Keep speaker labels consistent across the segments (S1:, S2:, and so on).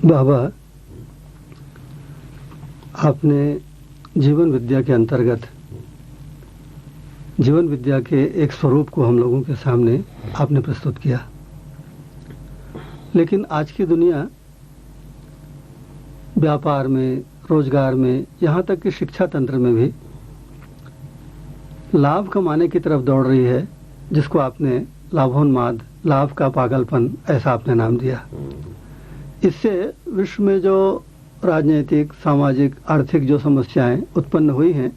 S1: बाबा, आपने जीवन विद्या के अंतर्गत जीवन विद्या के एक स्वरूप को हम लोगों के सामने आपने प्रस्तुत किया, लेकिन आज की दुनिया व्यापार में, रोजगार में, यहाँ तक कि शिक्षा तंत्र में भी लाभ कमाने की तरफ दौड़ रही है, जिसको आपने लाभोन्माद, लाभ का पागलपन, ऐसा आपने नाम दिया। इससे विश्व में जो राजनीतिक, सामाजिक, आर्थिक जो समस्याएं उत्पन्न हुई हैं,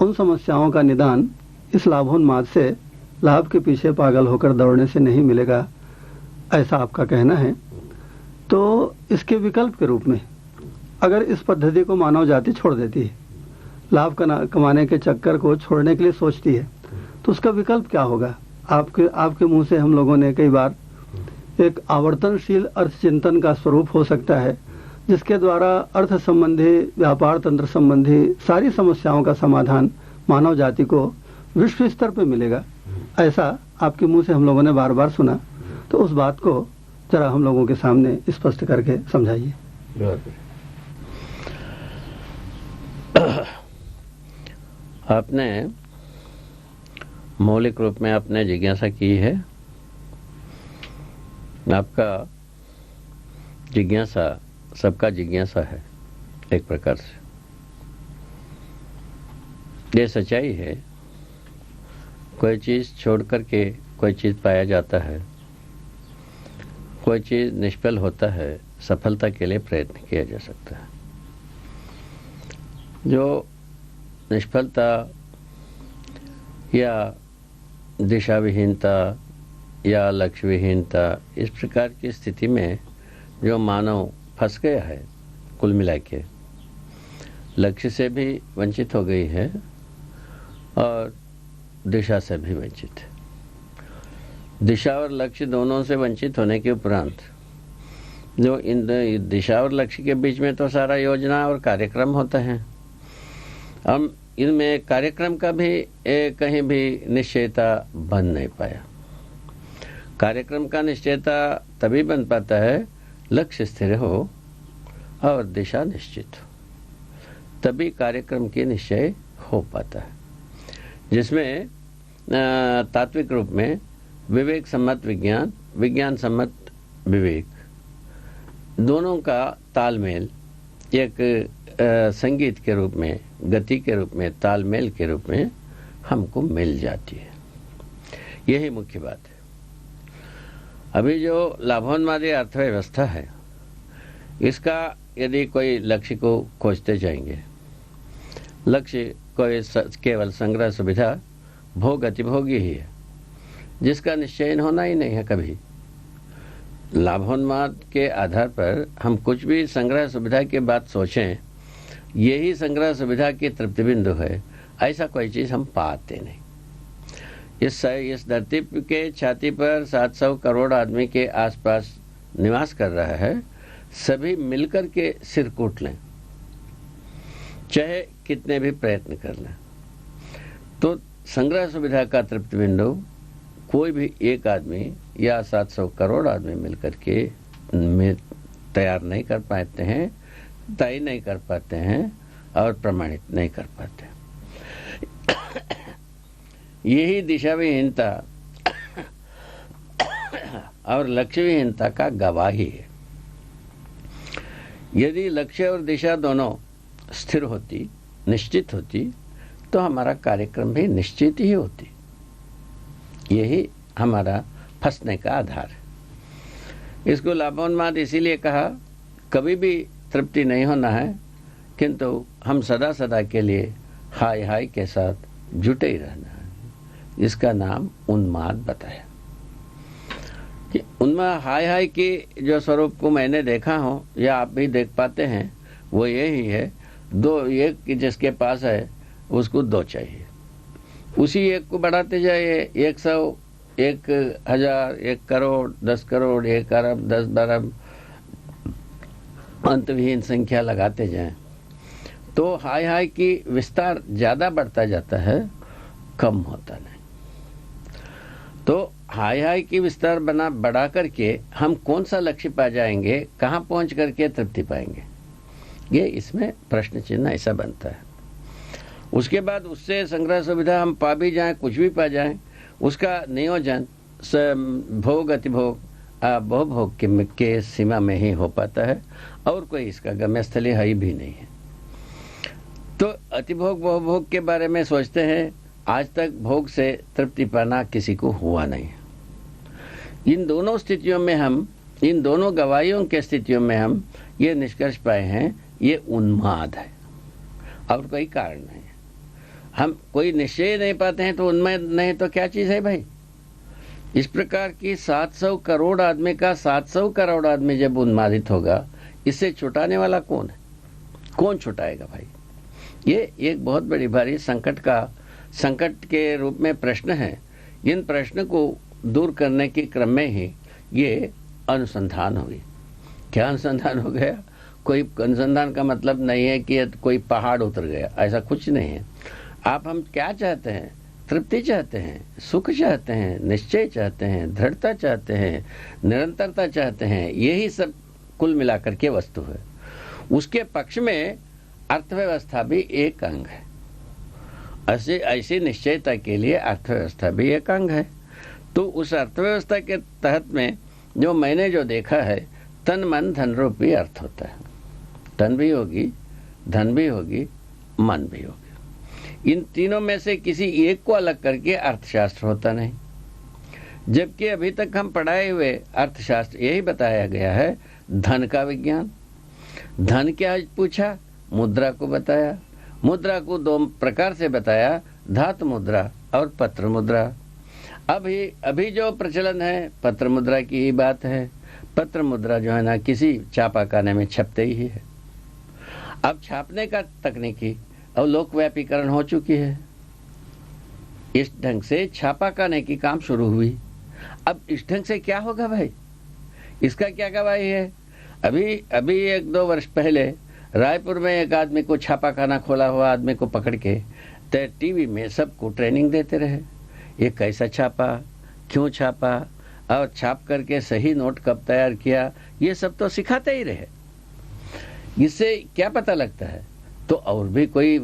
S1: उन समस्याओं का निदान इस लाभोन्माद से, लाभ के पीछे पागल होकर दौड़ने से नहीं मिलेगा, ऐसा आपका कहना है। तो इसके विकल्प के रूप में अगर इस पद्धति को मानव जाति छोड़ देती है, लाभ कमाने के चक्कर को छोड़ने के लिए सोचती है, तो उसका विकल्प क्या होगा? आपके मुंह से हम लोगों ने कई बार एक आवर्तनशील अर्थ चिंतन का स्वरूप हो सकता है, जिसके द्वारा अर्थ संबंधी, व्यापार तंत्र संबंधी सारी समस्याओं का समाधान मानव जाति को विश्व स्तर पर मिलेगा, ऐसा आपके मुंह से हम लोगों ने बार बार सुना। तो उस बात को जरा हम लोगों के सामने स्पष्ट करके समझाइए।
S2: आपने मौलिक रूप में आपने जिज्ञासा की है। आपका जिज्ञासा सबका जिज्ञासा है एक प्रकार से। ये सच्चाई है, कोई चीज छोड़ करके कोई चीज पाया जाता है, कोई चीज निष्फल होता है, सफलता के लिए प्रयत्न किया जा सकता है। जो निष्फलता या दिशा विहीनता या लक्ष्य विहीनता, इस प्रकार की स्थिति में जो मानव फंस गया है, कुल मिला के लक्ष्य से भी वंचित हो गई है और दिशा से भी वंचित है। दिशा और लक्ष्य दोनों से वंचित होने के उपरांत जो इन दिशा और लक्ष्य के बीच में तो सारा योजना और कार्यक्रम होता है। हम इनमें कार्यक्रम का भी कहीं भी निश्चयता बन नहीं पाया। कार्यक्रम का निश्चयता तभी बन पाता है लक्ष्य स्थिर हो और दिशा निश्चित हो, तभी कार्यक्रम के निश्चय हो पाता है, जिसमें तात्विक रूप में विवेक सम्मत विज्ञान, विज्ञान सम्मत विवेक, दोनों का तालमेल एक संगीत के रूप में, गति के रूप में, तालमेल के रूप में हमको मिल जाती है। यही मुख्य बात है। अभी जो लाभोन्मादी अर्थव्यवस्था है, इसका यदि कोई लक्ष्य को खोजते जाएंगे, लक्ष्य कोई केवल संग्रह सुविधा, भोग अतिभोगी ही है, जिसका निश्चय होना ही नहीं है कभी। लाभोन्माद के आधार पर हम कुछ भी संग्रह सुविधा की बात सोचें, यही संग्रह सुविधा की तृप्ति बिंदु है, ऐसा कोई चीज हम पाते नहीं। इस धरती के छाती पर 700 करोड़ आदमी के आसपास निवास कर रहा है, सभी मिलकर के सिर कूट लें, चाहे कितने भी प्रयत्न कर लें, तो संग्रह सुविधा का तृप्ति बिंदु कोई भी एक आदमी या 700 करोड़ आदमी मिलकर के तैयार नहीं कर पाते हैं, तय नहीं कर पाते हैं और प्रमाणित नहीं कर पाते। यही दिशा विहीनता और लक्ष्य विहीनता का गवाही है। यदि लक्ष्य और दिशा दोनों स्थिर होती, निश्चित होती, तो हमारा कार्यक्रम भी निश्चित ही होती। यही हमारा फंसने का आधार है। इसको लाभोन्माद इसीलिए कहा, कभी भी तृप्ति नहीं होना है, किंतु हम सदा सदा के लिए हाय हाय के साथ जुटे ही रहना है। इसका नाम उन्माद बताया कि उन्माद हाय हाय की जो स्वरूप को मैंने देखा हूं या आप भी देख पाते हैं, वो यही है, दो एक जिसके पास है उसको दो चाहिए, उसी एक को बढ़ाते जाइए, 100, 1000, 1 करोड़, 10 करोड़, 1 अरब, 10 अरब, अंतविहीन संख्या लगाते जाएं, तो हाय हाय की विस्तार ज्यादा बढ़ता जाता है, कम होता नहीं। तो हाई हाई की विस्तार बढ़ा करके हम कौन सा लक्ष्य पा जाएंगे, कहाँ पहुंच करके तृप्ति पाएंगे, ये इसमें प्रश्न चिन्ह ऐसा बनता है। उसके बाद उससे संग्रह सुविधा हम पा भी जाएं, कुछ भी पा जाएं, उसका नियोजन भोग अतिभोग बहुभोग के सीमा में ही हो पाता है और कोई इसका गम्यस्थली है भी नहीं है। तो अतिभोग बहुभोग के बारे में सोचते हैं, आज तक भोग से तृप्ति पाना किसी को हुआ नहीं। इन दोनों स्थितियों में हम, इन दोनों गवाहियों के स्थितियों में हम ये निष्कर्ष पाए हैं, ये उन्माद है और कोई कारण नहीं है। हम कोई निश्चय नहीं पाते हैं तो उन्माद नहीं तो क्या चीज़ है भाई। इस प्रकार की 700 करोड़ आदमी का 700 करोड़ आदमी जब उन्मादित होगा, इससे छुटाने वाला कौन है, कौन छुटाएगा भाई। ये एक बहुत बड़ी भारी संकट के रूप में प्रश्न है। इन प्रश्न को दूर करने के क्रम में ही ये अनुसंधान हुई। क्या अनुसंधान हो गया? कोई अनुसंधान का मतलब नहीं है कि कोई पहाड़ उतर गया, ऐसा कुछ नहीं है। हम क्या चाहते हैं? तृप्ति चाहते हैं, सुख चाहते हैं, निश्चय चाहते हैं, दृढ़ता चाहते हैं, निरंतरता चाहते हैं। यही सब कुल मिलाकर के वस्तु है। उसके पक्ष में अर्थव्यवस्था भी एक अंग है। ऐसी निश्चयता के लिए अर्थव्यवस्था भी एक अंग है। तो उस अर्थव्यवस्था के तहत में जो मैंने जो देखा है, तन मन धन रूपी अर्थ होता है। तन भी होगी, धन भी होगी, मन भी होगी। इन तीनों में से किसी एक को अलग करके अर्थशास्त्र होता नहीं। जबकि अभी तक हम पढ़ाए हुए अर्थशास्त्र यही बताया गया है, धन का विज्ञान। धन क्या पूछा? मुद्रा को बताया। मुद्रा को दो प्रकार से बताया, धातु मुद्रा और पत्र मुद्रा। अभी जो प्रचलन है पत्र मुद्रा की ही बात है। पत्र मुद्रा जो है ना, किसी छापाखाने में छपते ही है। अब छापने का तकनीकी और लोकव्यापीकरण हो चुकी है। इस ढंग से छापाखाने की काम शुरू हुई। अब इस ढंग से क्या होगा भाई, इसका क्या गवाही है? अभी 1-2 वर्ष पहले रायपुर में एक आदमी को, छापाखाना खोला हुआ आदमी को पकड़ के टीवी में सबको ट्रेनिंग देते रहे। ये कैसा छापा, क्यों छापा और छाप करके सही नोट कब तैयार किया, ये सब तो सिखाते ही रहे। इससे क्या पता लगता है? तो और भी कोई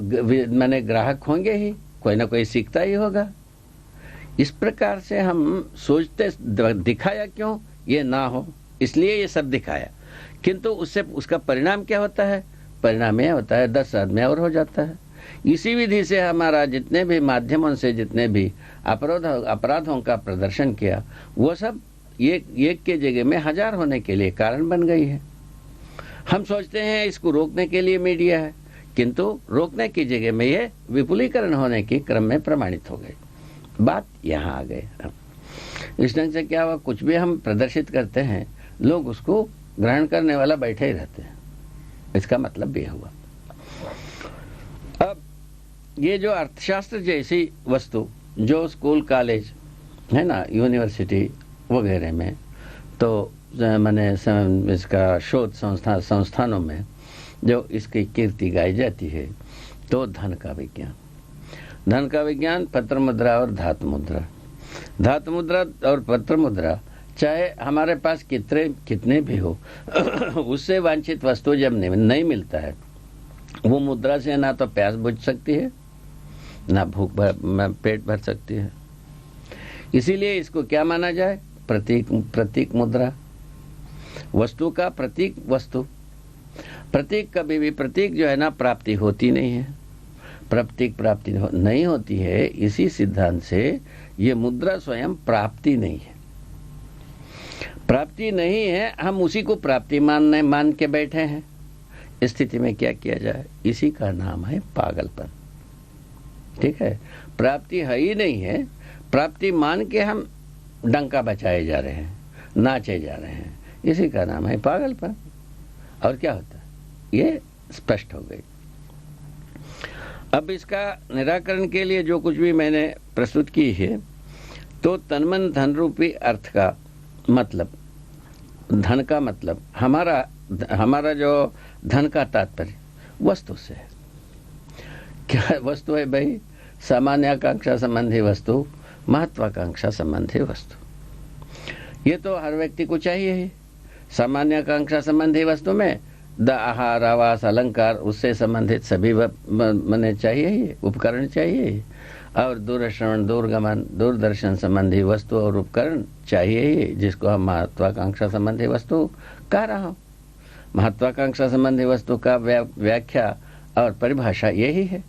S2: माने ग्राहक होंगे ही, कोई ना कोई सीखता ही होगा। इस प्रकार से हम सोचते, दिखाया क्यों? ये ना हो इसलिए ये सब दिखाया, किंतु उससे उसका परिणाम क्या होता है? परिणाम यह होता है 10 आदमी और हो जाता है। इसी विधि से हमारा जितने भी माध्यमों से जितने भी अपराधों का प्रदर्शन किया, वो सब एक के जगह में 1000 होने के लिए कारण बन गई है। हम सोचते हैं इसको रोकने के लिए मीडिया है, किंतु रोकने की जगह में ये विपुलीकरण होने के क्रम में प्रमाणित हो गई। बात यहाँ आ गई। इस ढंग से क्या हुआ, कुछ भी हम प्रदर्शित करते हैं, लोग उसको ग्रहण करने वाला बैठे ही रहते हैं। इसका मतलब भी हुआ। अब ये जो अर्थशास्त्र जैसी वस्तु जो स्कूल कॉलेज है ना, यूनिवर्सिटी वगैरह में, तो मैंने इसका शोध संस्थानों में जो इसकी कीर्ति गाई जाती है, तो धन का विज्ञान, पत्र मुद्रा और धातु मुद्रा और पत्र मुद्रा, चाहे हमारे पास कितने भी हो, उससे वांछित वस्तु जब नहीं मिलता है, वो मुद्रा से ना तो प्यास बुझ सकती है, ना पेट भर सकती है। इसीलिए इसको क्या माना जाए? प्रतीक मुद्रा, वस्तु का प्रतीक वस्तु। प्रतीक कभी भी, प्रतीक जो है ना, प्राप्ति होती नहीं है। प्रतीक प्राप्ति नहीं होती है। इसी सिद्धांत से ये मुद्रा स्वयं प्राप्ति नहीं है। प्राप्ति नहीं है, हम उसी को प्राप्ति मान के बैठे हैं। इस स्थिति में क्या किया जाए? इसी का नाम है पागलपन। ठीक है, प्राप्ति है ही नहीं है, प्राप्ति मान के हम डंका बचाए जा रहे हैं, नाचे जा रहे हैं। इसी का नाम है पागलपन। और क्या होता है? ये स्पष्ट हो गई। अब इसका निराकरण के लिए जो कुछ भी मैंने प्रस्तुत की है, तो तन्मन धन रूपी अर्थ का मतलब, धन का मतलब हमारा जो धन का तात्पर्य वस्तु से है। क्या वस्तु है भाई? सामान्य आकांक्षा संबंधी वस्तु, महत्वाकांक्षा संबंधी वस्तु। ये तो हर व्यक्ति को चाहिए ही। सामान्य आकांक्षा संबंधी वस्तु में आहार, आवास, अलंकार, उससे संबंधित सभी मने चाहिए ही, उपकरण चाहिए ही। और दूरश्रवण, दूरगमन, दूरदर्शन संबंधी वस्तु और उपकरण चाहिए ही, जिसको हम महत्वाकांक्षा संबंधी वस्तु कह रहा हूँ। महत्वाकांक्षा संबंधी वस्तु का व्याख्या और परिभाषा यही है।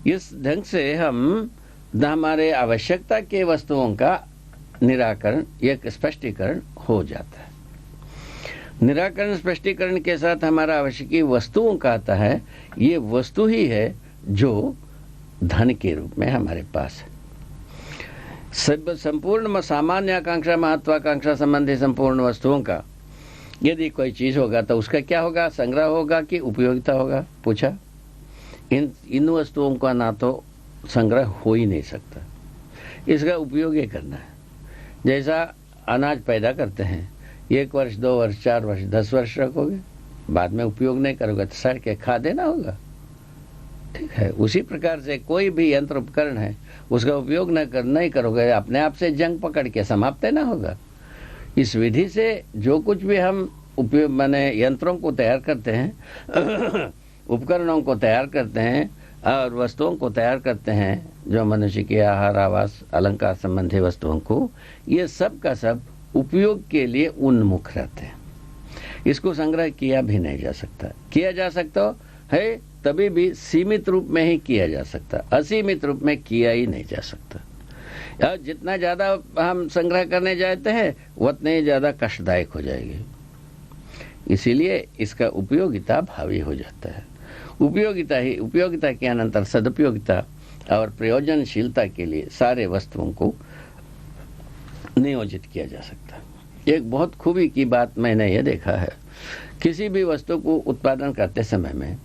S2: इस ढंग से हम हमारे आवश्यकता के वस्तुओं का निराकरण, एक स्पष्टीकरण हो जाता है। निराकरण स्पष्टीकरण के साथ हमारा आवश्यकी वस्तुओं का आता है। ये वस्तु ही है जो धन के रूप में हमारे पास है। संपूर्ण सामान्य आकांक्षा, महत्वाकांक्षा संबंधी संपूर्ण वस्तुओं का यदि कोई चीज होगा तो उसका क्या होगा? संग्रह होगा कि उपयोगिता होगा? पूछा। इन वस्तुओं का ना तो संग्रह हो ही नहीं सकता, इसका उपयोग ही करना है। जैसा अनाज पैदा करते हैं, 1 वर्ष, 2 वर्ष, 4 वर्ष, 10 वर्ष रखोगे, बाद में उपयोग नहीं करोगे तो सड़ के खा देना होगा। ठीक है, उसी प्रकार से कोई भी यंत्र उपकरण है, उसका उपयोग नहीं करोगे, अपने आप से जंग पकड़ के समाप्त देना होगा। इस विधि से जो कुछ भी हम उपयोग माने यंत्रों को तैयार करते हैं उपकरणों को तैयार करते हैं और वस्तुओं को तैयार करते हैं, जो मनुष्य के आहार, आवास, अलंकार संबंधी वस्तुओं को, ये सब का सब उपयोग के लिए उन्मुख रहते हैं। इसको संग्रह किया भी नहीं जा सकता। किया जा सकता है तभी भी सीमित रूप में ही किया जा सकता, असीमित रूप में किया ही नहीं जा सकता। और जितना ज्यादा हम संग्रह करने जाते हैं उतने ही ज्यादा कष्टदायक हो जाएगी। इसीलिए इसका उपयोगिता भावी हो जाता है। उपयोगिता के अनंतर सदुपयोगिता और प्रयोजनशीलता के लिए सारे वस्तुओं को नियोजित किया जा सकता है। एक बहुत खूबी की बात मैंने यह देखा है, किसी भी वस्तु को उत्पादन करते समय में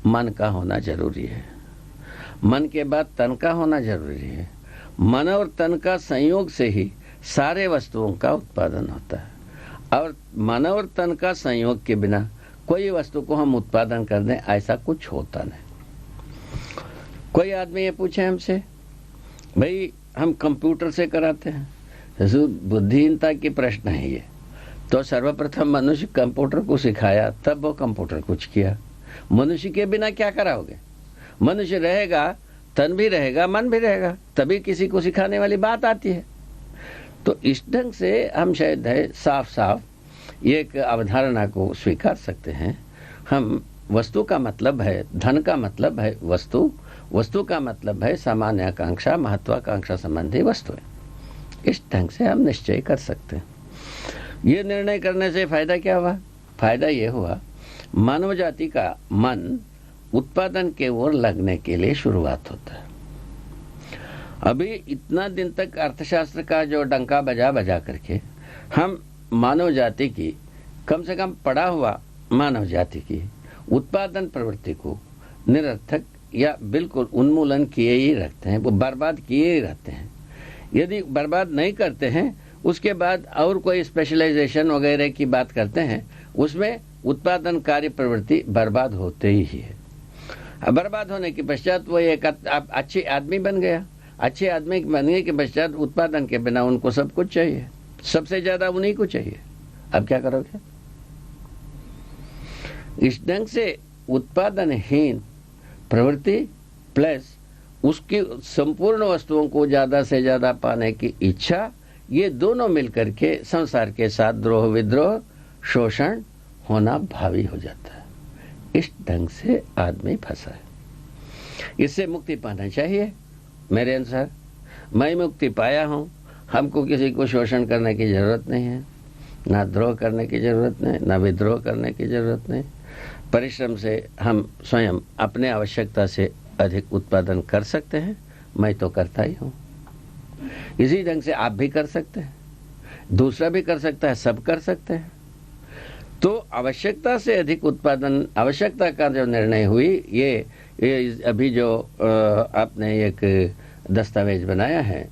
S2: मन का होना जरूरी है। मन के बाद तन का होना जरूरी है। मन और तन का संयोग से ही सारे वस्तुओं का उत्पादन होता है। और मन और तन का संयोग के बिना कोई वस्तु को हम उत्पादन कर दें, ऐसा कुछ होता नहीं। कोई आदमी ये पूछे हमसे, भाई हम कंप्यूटर से कराते हैं, बुद्धिहीनता की प्रश्न है ये। तो सर्वप्रथम मनुष्य कंप्यूटर को सिखाया, तब वो कंप्यूटर कुछ किया। मनुष्य के बिना क्या कराओगे? मनुष्य रहेगा, तन भी रहेगा, मन भी रहेगा, तभी किसी को सिखाने वाली बात आती है। तो इस ढंग से हम शायद है साफ साफ एक अवधारणा को स्वीकार सकते हैं। हम वस्तु का मतलब है, धन का मतलब है वस्तु, वस्तु का मतलब है सामान्य आकांक्षा, महत्वाकांक्षा संबंधी वस्तुएं। इस ढंग से हम निश्चय कर सकते हैं। ये निर्णय करने से फायदा क्या हुआ? फायदा ये हुआ, मानव जाति का मन उत्पादन के ओर लगने के लिए शुरुआत होता है। अभी इतना दिन तक अर्थशास्त्र का जो डंका बजा बजा करके हम मानव जाति की, कम से कम पढ़ा हुआ मानव जाति की उत्पादन प्रवृत्ति को निरर्थक या बिल्कुल उन्मूलन किए ही रखते हैं, वो बर्बाद किए ही रहते हैं। यदि बर्बाद नहीं करते हैं, उसके बाद और कोई स्पेशलाइजेशन वगैरह की बात करते हैं, उसमें उत्पादन कार्य प्रवृत्ति बर्बाद होते ही है। बर्बाद होने के पश्चात वो एक अच्छे आदमी बन गया। अच्छे आदमी बनने के पश्चात उत्पादन के बिना उनको सब कुछ चाहिए, सबसे ज्यादा उन्हीं को चाहिए। अब क्या करोगे? इस ढंग से उत्पादनहीन प्रवृत्ति प्लस उसकी संपूर्ण वस्तुओं को ज्यादा से ज्यादा पाने की इच्छा, ये दोनों मिलकर के संसार के साथ द्रोह, विद्रोह, शोषण होना भावी हो जाता है। इस ढंग से आदमी फंसा है। इससे मुक्ति पाना चाहिए। मेरे अनुसार मैं मुक्ति पाया हूं। हमको किसी को शोषण करने की जरूरत नहीं है, ना द्रोह करने की जरूरत नहीं, ना विद्रोह करने की जरूरत नहीं। परिश्रम से हम स्वयं अपने आवश्यकता से अधिक उत्पादन कर सकते हैं। मैं तो करता ही हूं। इसी ढंग से आप भी कर सकते हैं, दूसरा भी कर सकता है, सब कर सकते हैं। तो आवश्यकता से अधिक उत्पादन, आवश्यकता का जो निर्णय हुई, ये अभी जो आपने एक दस्तावेज बनाया है,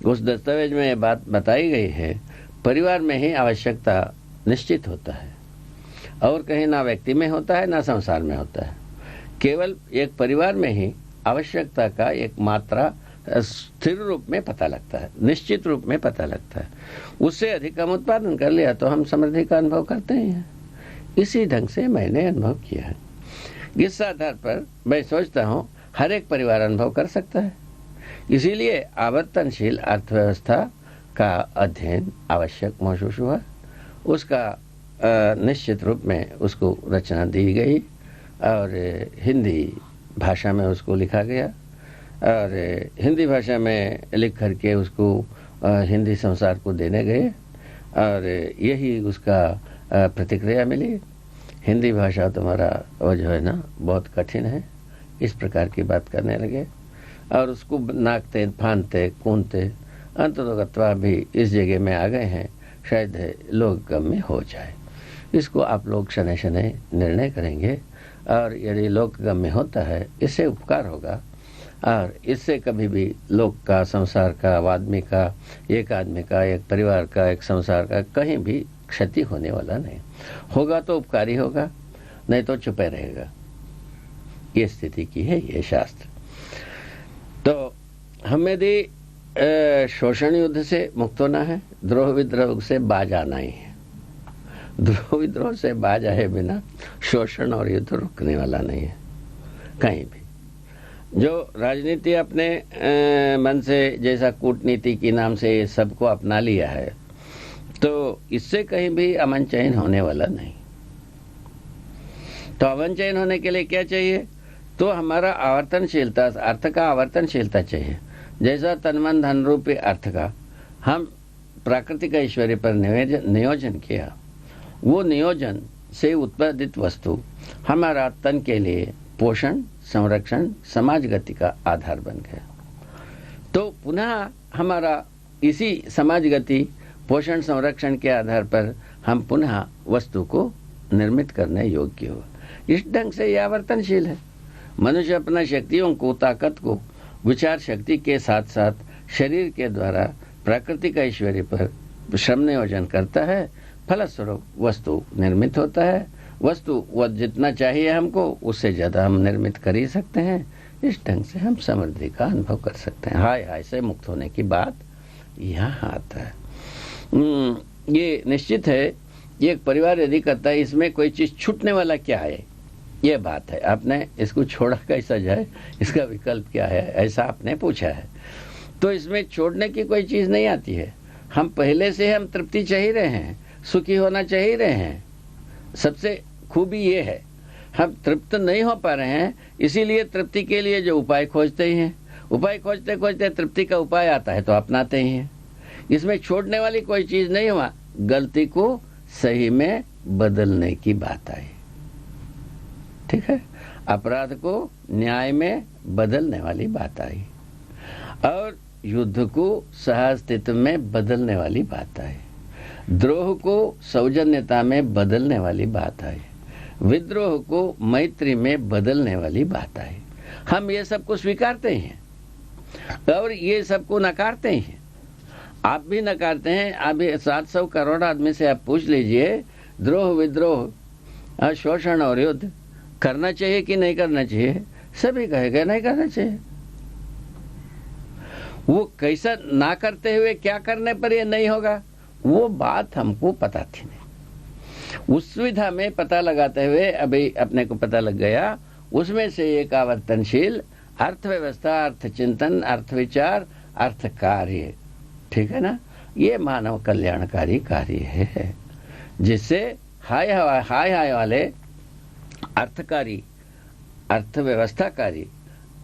S2: उस दस्तावेज में ये बात बताई गई है, परिवार में ही आवश्यकता निश्चित होता है और कहीं ना व्यक्ति में होता है ना संसार में होता है। केवल एक परिवार में ही आवश्यकता का एक मात्रा स्थिर रूप में पता लगता है, निश्चित रूप में पता लगता है। उससे अधिक हम उत्पादन कर लिया तो हम समृद्धि का अनुभव करते ही हैं। इसी ढंग से मैंने अनुभव किया है। इस आधार पर मैं सोचता हूँ हर एक परिवार अनुभव कर सकता है। इसीलिए आवर्तनशील अर्थव्यवस्था का अध्ययन आवश्यक महसूस हुआ। उसका निश्चित रूप में उसको रचना दी गई और हिंदी भाषा में उसको लिखा गया और हिंदी भाषा में लिख करके उसको हिंदी संसार को देने गए और यही उसका प्रतिक्रिया मिली। हिंदी भाषा तुम्हारा वो जो है ना बहुत कठिन है, इस प्रकार की बात करने लगे और उसको नाकते फानते कूदते अंततोगत्वा भी इस जगह में आ गए हैं, शायद लोग गम्य हो जाए। इसको आप लोग शनै शनै निर्णय करेंगे और यदि लोक गम्य होता है इससे उपकार होगा और इससे कभी भी लोक का, संसार का, आदमी का, एक आदमी का, एक परिवार का, एक संसार का कहीं भी क्षति होने वाला नहीं होगा। तो उपकारी होगा, नहीं तो चुपे रहेगा। ये स्थिति की है ये शास्त्र। तो हमें यदि शोषण युद्ध से मुक्त होना है, द्रोह विद्रोह से बाज आना ही है। द्रोह विद्रोह से बाज आए बिना शोषण और युद्ध रुकने वाला नहीं है कहीं भी। जो राजनीति अपने मन से, जैसा कूटनीति के नाम से सबको अपना लिया है, तो इससे कहीं भी अमन चैन होने वाला नहीं। तो अमन चैन होने के लिए क्या चाहिए? तो हमारा आवर्तनशीलता, अर्थ का आवर्तनशीलता चाहिए। जैसा तन मन धन रूपी अर्थ का हम प्राकृतिक ऐश्वर्य पर नियोजन किया, वो नियोजन से उत्पादित वस्तु हमारा तन के लिए पोषण, संरक्षण, समाज गति का आधार बन गया। तो पुनः हमारा इसी समाज गति, पोषण, संरक्षण के आधार पर हम पुनः वस्तु को निर्मित करने योग्य हो। इस ढंग से यह आवर्तनशील है। मनुष्य अपना शक्तियों को, ताकत को विचार शक्ति के साथ साथ शरीर के द्वारा प्राकृतिक ऐश्वर्य पर श्रम नियोजन करता है। फलस्वरूप वस्तु निर्मित होता है। वस्तु वह जितना चाहिए हमको उससे ज़्यादा हम निर्मित कर ही सकते हैं। इस ढंग से हम समृद्धि का अनुभव कर सकते हैं। हाय हाय से मुक्त होने की बात यहाँ आता है। ये निश्चित है, ये एक परिवार यदि करता है, इसमें कोई चीज़ छूटने वाला क्या है, ये बात है। आपने इसको छोड़ा कैसा जाए, इसका विकल्प क्या है, ऐसा आपने पूछा है। तो इसमें छोड़ने की कोई चीज़ नहीं आती है। हम पहले से हम तृप्ति चाह ही रहे हैं, सुखी होना चाह ही रहे हैं। सबसे खूबी ये है, हम तृप्त नहीं हो पा रहे हैं, इसीलिए तृप्ति के लिए जो उपाय खोजते ही हैं। उपाय खोजते खोजते तृप्ति का उपाय आता है तो अपनाते ही हैं। इसमें छोड़ने वाली कोई चीज़ नहीं हुआ। गलती को सही में बदलने की बात आई, ठीक है। अपराध को न्याय में बदलने वाली बात आई और युद्ध को सहअस्तित्व में बदलने वाली बात आई। द्रोह को सौजन्यता में बदलने वाली बात आई। विद्रोह को मैत्री में बदलने वाली बात आई। हम ये सब को स्वीकारते हैं और ये सब को नकारते हैं। आप भी नकारते हैं। अभी 700 करोड़ आदमी से आप पूछ लीजिए, द्रोह, विद्रोह, शोषण और युद्ध करना चाहिए कि नहीं करना चाहिए? सभी कहेगा नहीं करना चाहिए। वो कैसा ना करते हुए क्या करने पर ये नहीं होगा, वो बात हमको पता थी नहीं। उस सुविधा में पता लगाते हुए अभी अपने को पता लग गया। उसमें से एक आवर्तनशील अर्थव्यवस्था, अर्थ चिंतन, अर्थ विचार, अर्थ कार्य, ठीक है ना, ये मानव कल्याणकारी कार्य है, जिससे हाय हाय वाले अर्थकारी, अर्थव्यवस्थाकारी,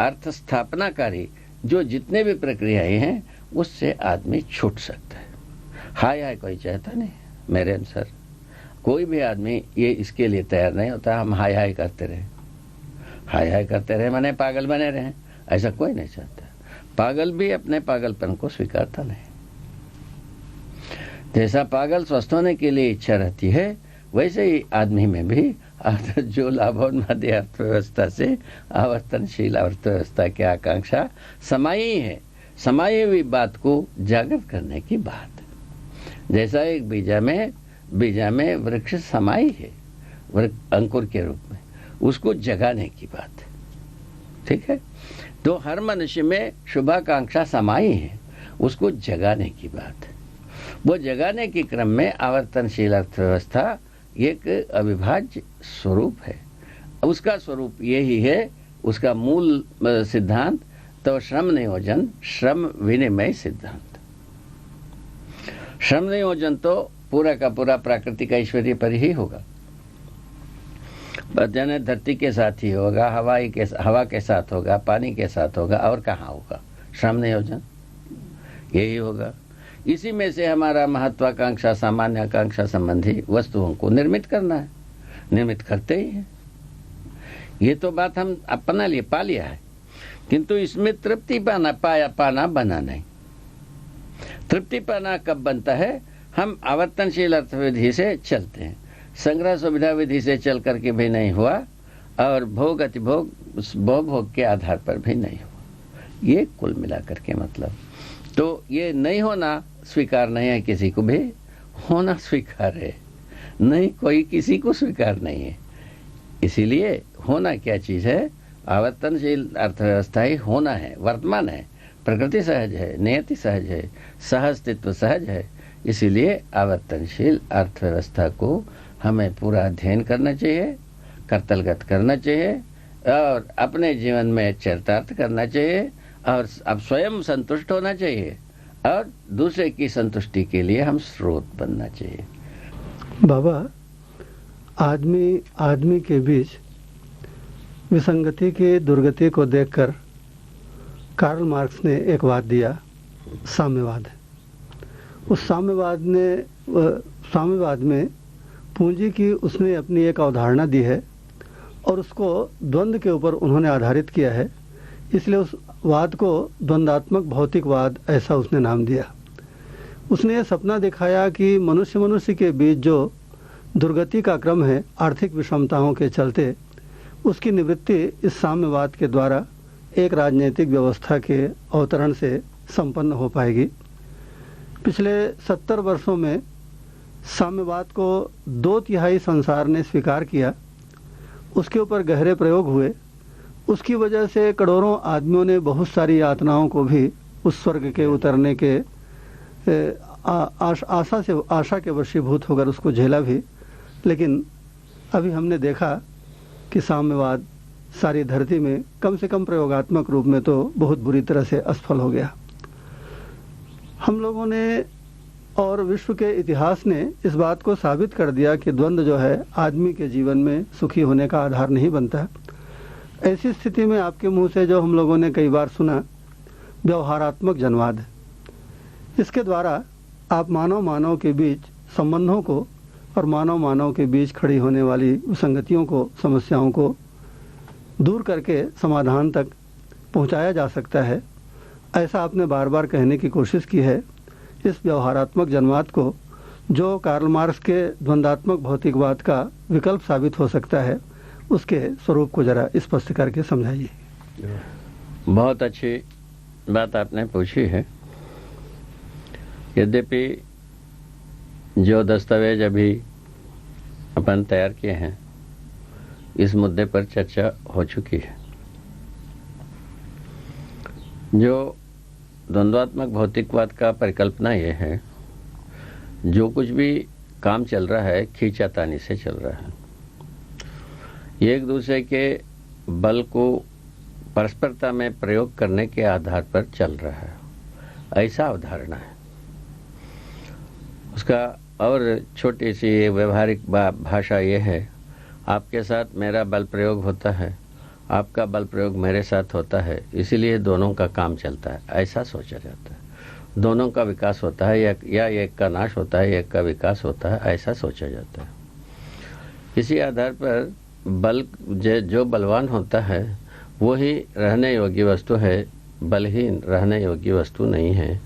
S2: अर्थ स्थापनाकारी जो जितने भी प्रक्रियाएं हैं उससे आदमी छूट सकता है। हाय हाय कोई चाहता नहीं। मेरे अनुसार कोई भी आदमी ये इसके लिए तैयार नहीं होता हम हाय हाय करते रहे। हाय हाय करते रहे माने पागल बने रहे, ऐसा कोई नहीं चाहता। पागल भी अपने पागलपन को स्वीकारता नहीं। जैसा पागल स्वस्थ होने के लिए इच्छा रहती है, वैसे ही आदमी में भी जो लाभोन्मादी अर्थव्यवस्था से आवर्तनशील अर्थव्यवस्था की आकांक्षा समाई है। समाई हुई बात को जागृत करने की बात। जैसा एक बीजा में वृक्ष समाई है अंकुर के रूप में, उसको जगाने की बात, ठीक है। तो हर मनुष्य में शुभाकांक्षा समाई है, उसको जगाने की बात है। वो जगाने के क्रम में आवर्तनशील अर्थव्यवस्था एक अविभाज्य स्वरूप है। उसका स्वरूप यही है, उसका मूल सिद्धांत तो श्रम नियोजन, श्रम विनिमय सिद्धांत। श्रम नियोजन तो पूरा का पूरा प्राकृतिक ऐश्वर्य पर ही होगा, यानी धरती के साथ ही होगा, हवा के साथ होगा, पानी के साथ होगा, और कहाँ होगा? श्रम नियोजन यही होगा। इसी में से हमारा महत्वाकांक्षा, सामान्य आकांक्षा संबंधी वस्तुओं को निर्मित करना है, निर्मित करते ही हैं। ये तो बात हम अपना लिए पा लिया है, किंतु इसमें तृप्ति पाना बना नहीं। तृप्ति पाना कब बनता है? हम आवर्तनशील अर्थविधि से चलते हैं, संग्रह सुविधा विधि से चल करके भी नहीं हुआ, और भोग अतिभोग भोग के आधार पर भी नहीं हुआ। ये कुल मिलाकर के मतलब तो ये नहीं होना स्वीकार नहीं है, किसी को भी होना स्वीकार है नहीं, कोई किसी को स्वीकार नहीं है। इसीलिए होना क्या चीज है? आवर्तनशील अर्थव्यवस्था ही होना है, वर्तमान है, प्रकृति सहज है, नियति सहज है, सहअस्तित्व सहज है। इसीलिए आवर्तनशील अर्थव्यवस्था को हमें पूरा अध्ययन करना चाहिए, कर्तलगत करना चाहिए, और अपने जीवन में चरितार्थ करना चाहिए, और अब स्वयं संतुष्ट होना चाहिए, और दूसरे की संतुष्टि के लिए हम स्रोत बनना चाहिए।
S1: बाबा, आदमी के बीच विसंगति की दुर्गति को देखकर कार्ल मार्क्स ने एक वाद दिया, साम्यवाद। उस साम्यवाद में पूंजी की उसने अपनी एक अवधारणा दी है, और उसको द्वंद्व के ऊपर उन्होंने आधारित किया है। इसलिए उस वाद को द्वंद्वात्मक भौतिकवाद ऐसा उसने नाम दिया। उसने ये सपना दिखाया कि मनुष्य के बीच जो दुर्गति का क्रम है आर्थिक विषमताओं के चलते, उसकी निवृत्ति इस साम्यवाद के द्वारा एक राजनीतिक व्यवस्था के अवतरण से संपन्न हो पाएगी। पिछले 70 वर्षों में साम्यवाद को 2/3 संसार ने स्वीकार किया, उसके ऊपर गहरे प्रयोग हुए। उसकी वजह से करोड़ों आदमियों ने बहुत सारी यातनाओं को भी उस स्वर्ग के उतरने के आशा के वशीभूत होकर उसको झेला भी। लेकिन अभी हमने देखा कि साम्यवाद सारी धरती में कम से कम प्रयोगात्मक रूप में तो बहुत बुरी तरह से असफल हो गया। हम लोगों ने और विश्व के इतिहास ने इस बात को साबित कर दिया कि द्वंद्व जो है आदमी के जीवन में सुखी होने का आधार नहीं बनता है। ऐसी स्थिति में आपके मुंह से जो हम लोगों ने कई बार सुना, व्यवहारात्मक जनवाद, इसके द्वारा आप मानव के बीच संबंधों को और मानव के बीच खड़ी होने वाली विसंगतियों को, समस्याओं को दूर करके समाधान तक पहुंचाया जा सकता है। ऐसा आपने बार बार कहने की कोशिश की है। इस व्यवहारात्मक जनवाद को, जो कार्ल मार्क्स के द्वंद्वात्मक भौतिकवाद का विकल्प साबित हो सकता है, उसके स्वरूप को जरा स्पष्ट करके समझाइए।
S2: बहुत अच्छी बात आपने पूछी है। यद्यपि जो दस्तावेज अभी अपन तैयार किए हैं, इस मुद्दे पर चर्चा हो चुकी है। जो द्वंद्वात्मक भौतिकवाद का परिकल्पना यह है, जो कुछ भी काम चल रहा है खींचातानी से चल रहा है, एक दूसरे के बल को परस्परता में प्रयोग करने के आधार पर चल रहा है, ऐसा अवधारणा है उसका। और छोटी सी व्यवहारिक भाषा ये है, आपके साथ मेरा बल प्रयोग होता है, आपका बल प्रयोग मेरे साथ होता है, इसीलिए दोनों का काम चलता है, ऐसा सोचा जाता है। दोनों का विकास होता है या एक का नाश होता है, एक का विकास होता है, ऐसा सोचा जाता है। इसी आधार पर बल जो बलवान होता है वही रहने योग्य वस्तु है, बलहीन रहने योग्य वस्तु नहीं है,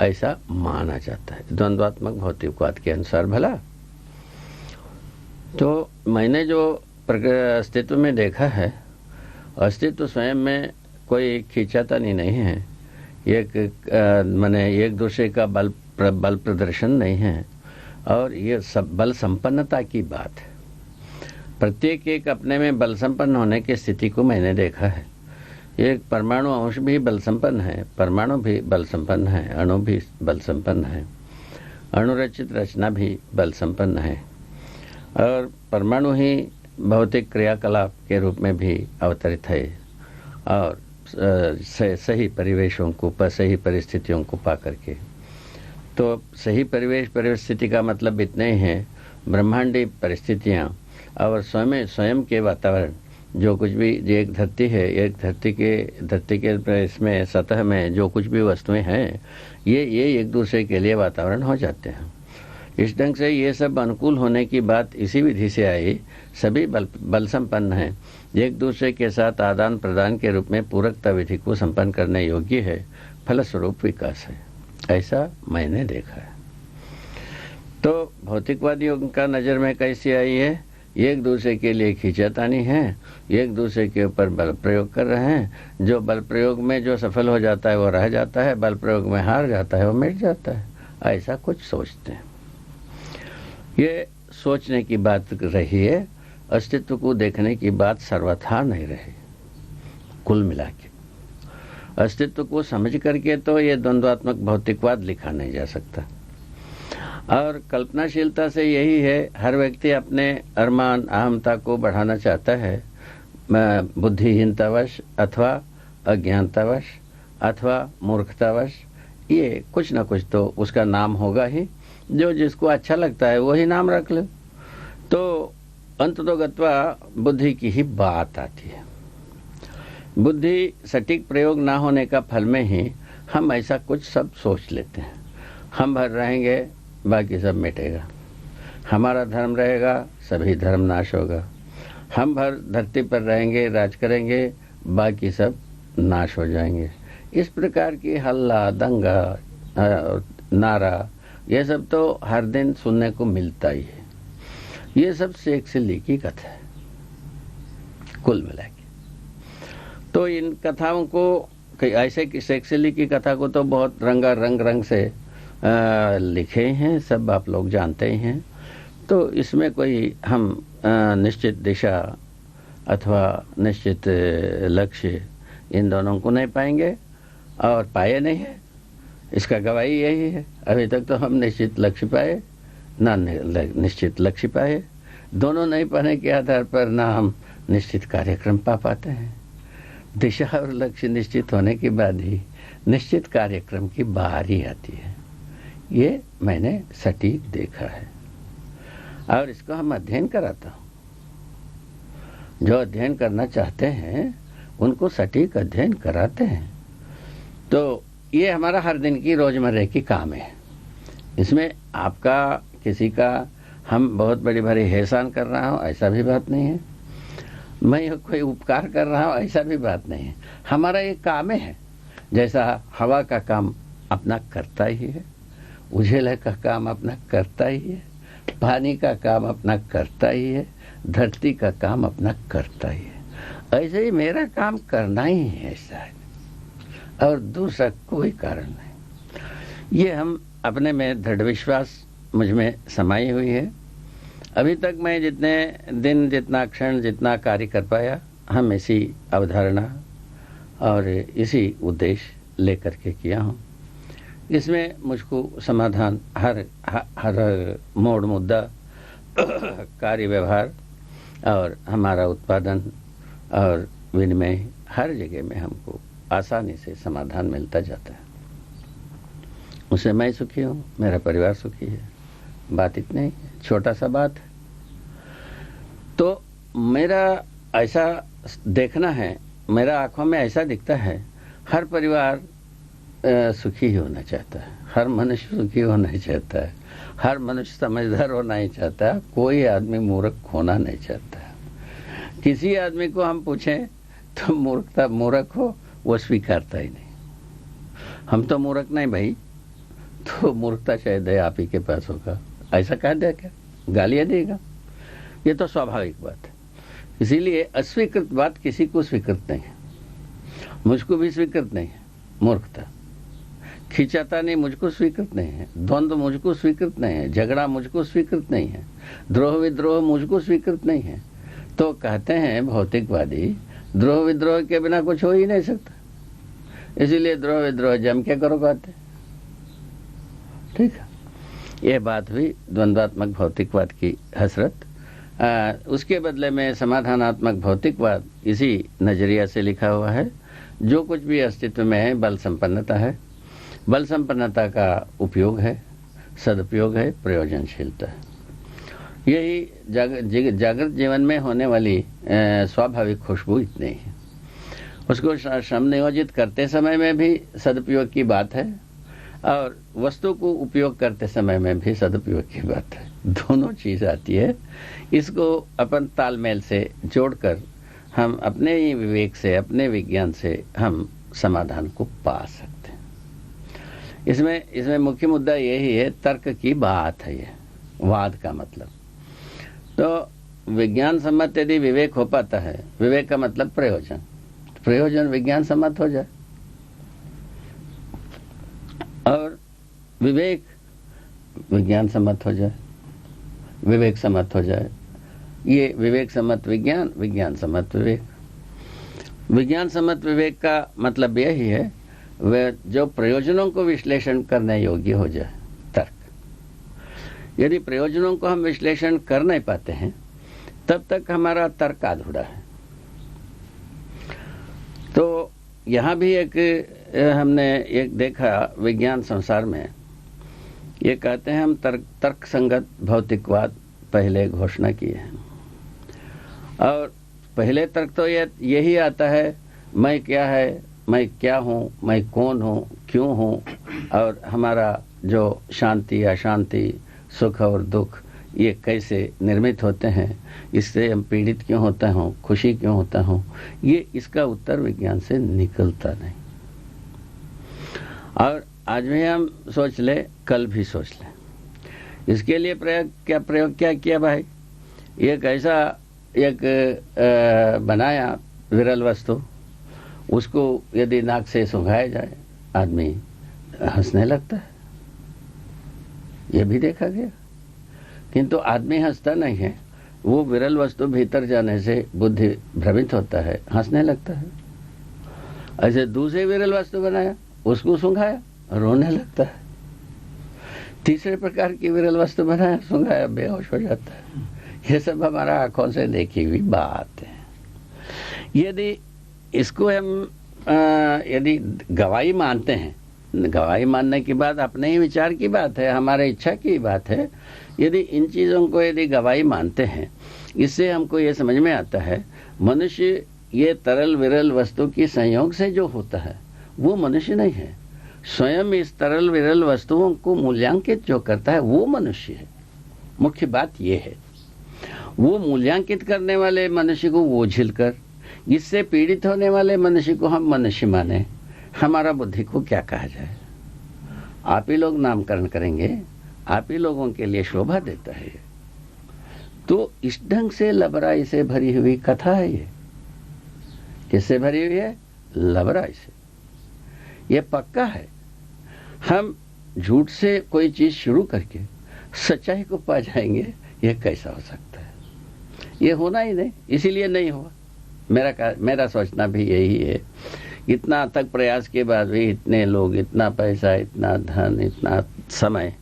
S2: ऐसा माना जाता है द्वंद्वात्मक भौतिकवाद के अनुसार। भला तो मैंने जो अस्तित्व में देखा है, अस्तित्व स्वयं में कोई खींचातानी नहीं है, एक दूसरे का बल प्रदर्शन नहीं है, और ये सब बल संपन्नता की बात है। प्रत्येक एक अपने में बल संपन्न होने की स्थिति को मैंने देखा है। एक परमाणु अंश भी बल संपन्न है, परमाणु भी बल संपन्न है, अणु भी बल संपन्न है, अणुरचित रचना भी बल संपन्न है और परमाणु ही भौतिक क्रियाकलाप के रूप में भी अवतरित है और सही परिवेशों को, सही परिस्थितियों को पा करके। तो सही परिवेश परिस्थिति का मतलब इतने ही है, ब्रह्मांडी परिस्थितियाँ और स्वयं के वातावरण, जो कुछ भी, जो एक धरती है, एक धरती के इसमें सतह में जो कुछ भी वस्तुएं हैं, ये एक दूसरे के लिए वातावरण हो जाते हैं। इस ढंग से ये सब अनुकूल होने की बात इसी विधि से आई। सभी बल संपन्न हैं, एक दूसरे के साथ आदान प्रदान के रूप में पूरकता विधि को संपन्न करने योग्य है, फलस्वरूप विकास है। ऐसा मैंने देखा है। तो भौतिकवादियों का नज़र में कैसी आई है, एक दूसरे के लिए खींचातानी है, एक दूसरे के ऊपर बल प्रयोग कर रहे हैं। जो बल प्रयोग में जो सफल हो जाता है वो रह जाता है, बल प्रयोग में हार जाता है वो मिट जाता है। ऐसा कुछ सोचते हैं। ये सोचने की बात रही है, अस्तित्व को देखने की बात सर्वथा नहीं रही। कुल मिला के अस्तित्व को समझ करके तो ये द्वंद्वात्मक भौतिकवाद लिखा नहीं जा सकता। और कल्पनाशीलता से यही है, हर व्यक्ति अपने अरमान अहमता को बढ़ाना चाहता है, बुद्धिहीनतावश अथवा अज्ञानतावश अथवा मूर्खतावश। ये कुछ ना कुछ तो उसका नाम होगा ही, जो जिसको अच्छा लगता है वही नाम रख ले। तो अंततोगत्वा बुद्धि की ही बात आती है। बुद्धि सटीक प्रयोग ना होने का फल में ही हम ऐसा कुछ सब सोच लेते हैं। हम भर रहेंगे, बाकी सब मिटेगा। हमारा धर्म रहेगा, सभी धर्म नाश होगा। हम भर धरती पर रहेंगे, राज करेंगे, बाकी सब नाश हो जाएंगे। इस प्रकार की हल्ला, दंगा, नारा, ये सब तो हर दिन सुनने को मिलता ही है। ये सब शेक्सपियर की कथा है कुल मिला के। तो इन कथाओं को, ऐसे कि शेक्सपियर की कथा को तो बहुत रंग से लिखे हैं, सब आप लोग जानते ही हैं। तो इसमें कोई हम निश्चित दिशा अथवा निश्चित लक्ष्य इन दोनों को नहीं पाएंगे और पाए नहीं है। इसका गवाही यही है, अभी तक तो हम निश्चित लक्ष्य पाए ना निश्चित लक्ष्य पाए। दोनों नहीं पाने के आधार पर ना हम निश्चित कार्यक्रम पा पाते हैं। दिशा और लक्ष्य निश्चित होने के बाद ही निश्चित कार्यक्रम की बारी आती है। ये मैंने सटीक देखा है और इसको हम अध्ययन कराता हूँ। जो अध्ययन करना चाहते हैं उनको सटीक अध्ययन कराते हैं। तो ये हमारा हर दिन की रोजमर्रा की काम है। इसमें आपका किसी का हम बहुत बड़ी भारी एहसान कर रहा हूँ ऐसा भी बात नहीं है, मैं कोई उपकार कर रहा हूँ ऐसा भी बात नहीं है। हमारा ये काम है। जैसा हवा का काम अपना करता ही है, उजेला का काम अपना करता ही है, पानी का काम अपना करता ही है, धरती का काम अपना करता ही है, ऐसे ही मेरा काम करना ही है शायद, और दूसरा कोई कारण नहीं। ये हम अपने में दृढ़ विश्वास मुझ में समाई हुई है। अभी तक मैं जितने दिन, जितना क्षण, जितना कार्य कर पाया, हम इसी अवधारणा और इसी उद्देश्य लेकर के किया हूँ। इसमें मुझको समाधान हर मोड़ मुद्दा, कार्य व्यवहार और हमारा उत्पादन और विनिमय, हर जगह में हमको आसानी से समाधान मिलता जाता है। उससे मैं सुखी हूँ, मेरा परिवार सुखी है। बात इतनी ही, छोटा सा बात। तो मेरा ऐसा देखना है, मेरा आंखों में ऐसा दिखता है, हर परिवार सुखी होना चाहता है, हर मनुष्य सुखी होना चाहता है, हर मनुष्य समझदार होना ही चाहता है, कोई आदमी मूर्ख होना नहीं चाहता है। किसी आदमी को हम पूछें तो मूर्ख हो, वो स्वीकारता ही नहीं। हम तो मूर्ख नहीं भाई, तो मूर्खता शायद है आप ही के पास होगा, ऐसा कह दे क्या, गालियां देगा। ये तो स्वाभाविक बात है। इसीलिए अस्वीकृत बात किसी को स्वीकृत नहीं है, मुझको भी स्वीकृत नहीं है। मूर्खता, खिंचाता नहीं मुझको स्वीकृत नहीं है, द्वंद्व मुझको स्वीकृत नहीं है, झगड़ा मुझको स्वीकृत नहीं है, द्रोह विद्रोह मुझको स्वीकृत नहीं है। तो कहते हैं भौतिकवादी, द्रोह विद्रोह के बिना कुछ हो ही नहीं सकता, इसीलिए द्रोह विद्रोह जम के करो कहते। ठीक है, ये बात हुई द्वंद्वात्मक भौतिकवाद की हसरत। उसके बदले में समाधानात्मक भौतिकवाद इसी नजरिया से लिखा हुआ है। जो कुछ भी अस्तित्व में है बल संपन्नता है, बल संपन्नता का उपयोग है, सदुपयोग है, प्रयोजनशीलता है। यही जागृत जीवन में होने वाली स्वाभाविक खुशबू इतनी है। उसको श्रम नियोजित करते समय में भी सदुपयोग की बात है और वस्तु को उपयोग करते समय में भी सदुपयोग की बात है। दोनों चीज आती है। इसको अपन तालमेल से जोड़कर हम अपने ही विवेक से, अपने विज्ञान से हम समाधान को पा सकते हैं। इसमें मुख्य मुद्दा यही है, तर्क की बात है। ये वाद का मतलब तो विज्ञान सम्मत यदि विवेक हो पाता है, विवेक का मतलब प्रयोजन, प्रयोजन विज्ञान सम्मत हो जाए और विवेक विज्ञान सम्मत हो जाए, विवेक सम्मत हो जाए। ये विवेक सम्मत विज्ञान, विज्ञान सम्मत विवेक। विज्ञान सम्मत विवेक का मतलब यही है वह जो प्रयोजनों को विश्लेषण करने योग्य हो जाए, तर्क। यदि प्रयोजनों को हम विश्लेषण कर नहीं पाते हैं तब तक हमारा तर्क अधूरा है। तो यहाँ भी हमने एक देखा विज्ञान संसार में, ये कहते हैं हम तर्क संगत भौतिकवाद पहले घोषणा किए हैं और पहले तर्क तो यही आता है, मैं क्या है, मैं क्या हूँ, मैं कौन हूँ, क्यों हूँ, और हमारा जो शांति अशांति, सुख और दुख ये कैसे निर्मित होते हैं, इससे हम पीड़ित क्यों होता हूँ, खुशी क्यों होता हूँ, ये इसका उत्तर विज्ञान से निकलता नहीं। और आज भी हम सोच ले, कल भी सोच ले। इसके लिए प्रयोग क्या किया भाई, एक ऐसा बनाया विरल वस्तु, उसको यदि नाक से सूंघाया जाए आदमी हंसने लगता है। ये भी देखा गया, किंतु आदमी हंसता नहीं है, वो विरल वस्तु भीतर जाने से बुद्धि भ्रमित होता है, हंसने लगता है। ऐसे दूसरे विरल वस्तु बनाया, उसको सूंघाया, रोने लगता है। तीसरे प्रकार की विरल वस्तु बनाया, सूंघाया, बेहोश हो जाता है। ये सब हमारा आंखों से देखी हुई बात है। यदि इसको हम यदि गवाही मानते हैं, गवाही मानने की बात अपने ही विचार की बात है, हमारे इच्छा की बात है। यदि इन चीज़ों को यदि गवाही मानते हैं, इससे हमको ये समझ में आता है मनुष्य ये तरल विरल वस्तु की संयोग से जो होता है वो मनुष्य नहीं है। स्वयं इस तरल विरल वस्तुओं को मूल्यांकित जो करता है वो मनुष्य है। मुख्य बात ये है, वो मूल्यांकित करने वाले मनुष्य को ओझिल कर इससे पीड़ित होने वाले मनुष्य को हम मनुष्य माने, हमारा बुद्धि को क्या कहा जाए। आप ही लोग नामकरण करेंगे, आप ही लोगों के लिए शोभा देता है। तो इस ढंग से लबराई से भरी हुई कथा है। ये किससे भरी हुई है? लबराई से। ये पक्का है। हम झूठ से कोई चीज शुरू करके सच्चाई को पा जाएंगे, ये कैसा हो सकता है? ये होना ही नहीं, इसीलिए नहीं हुआ। मेरा सोचना भी यही है। इतना तक प्रयास के बाद भी इतने लोग, इतना पैसा, इतना धन, इतना समय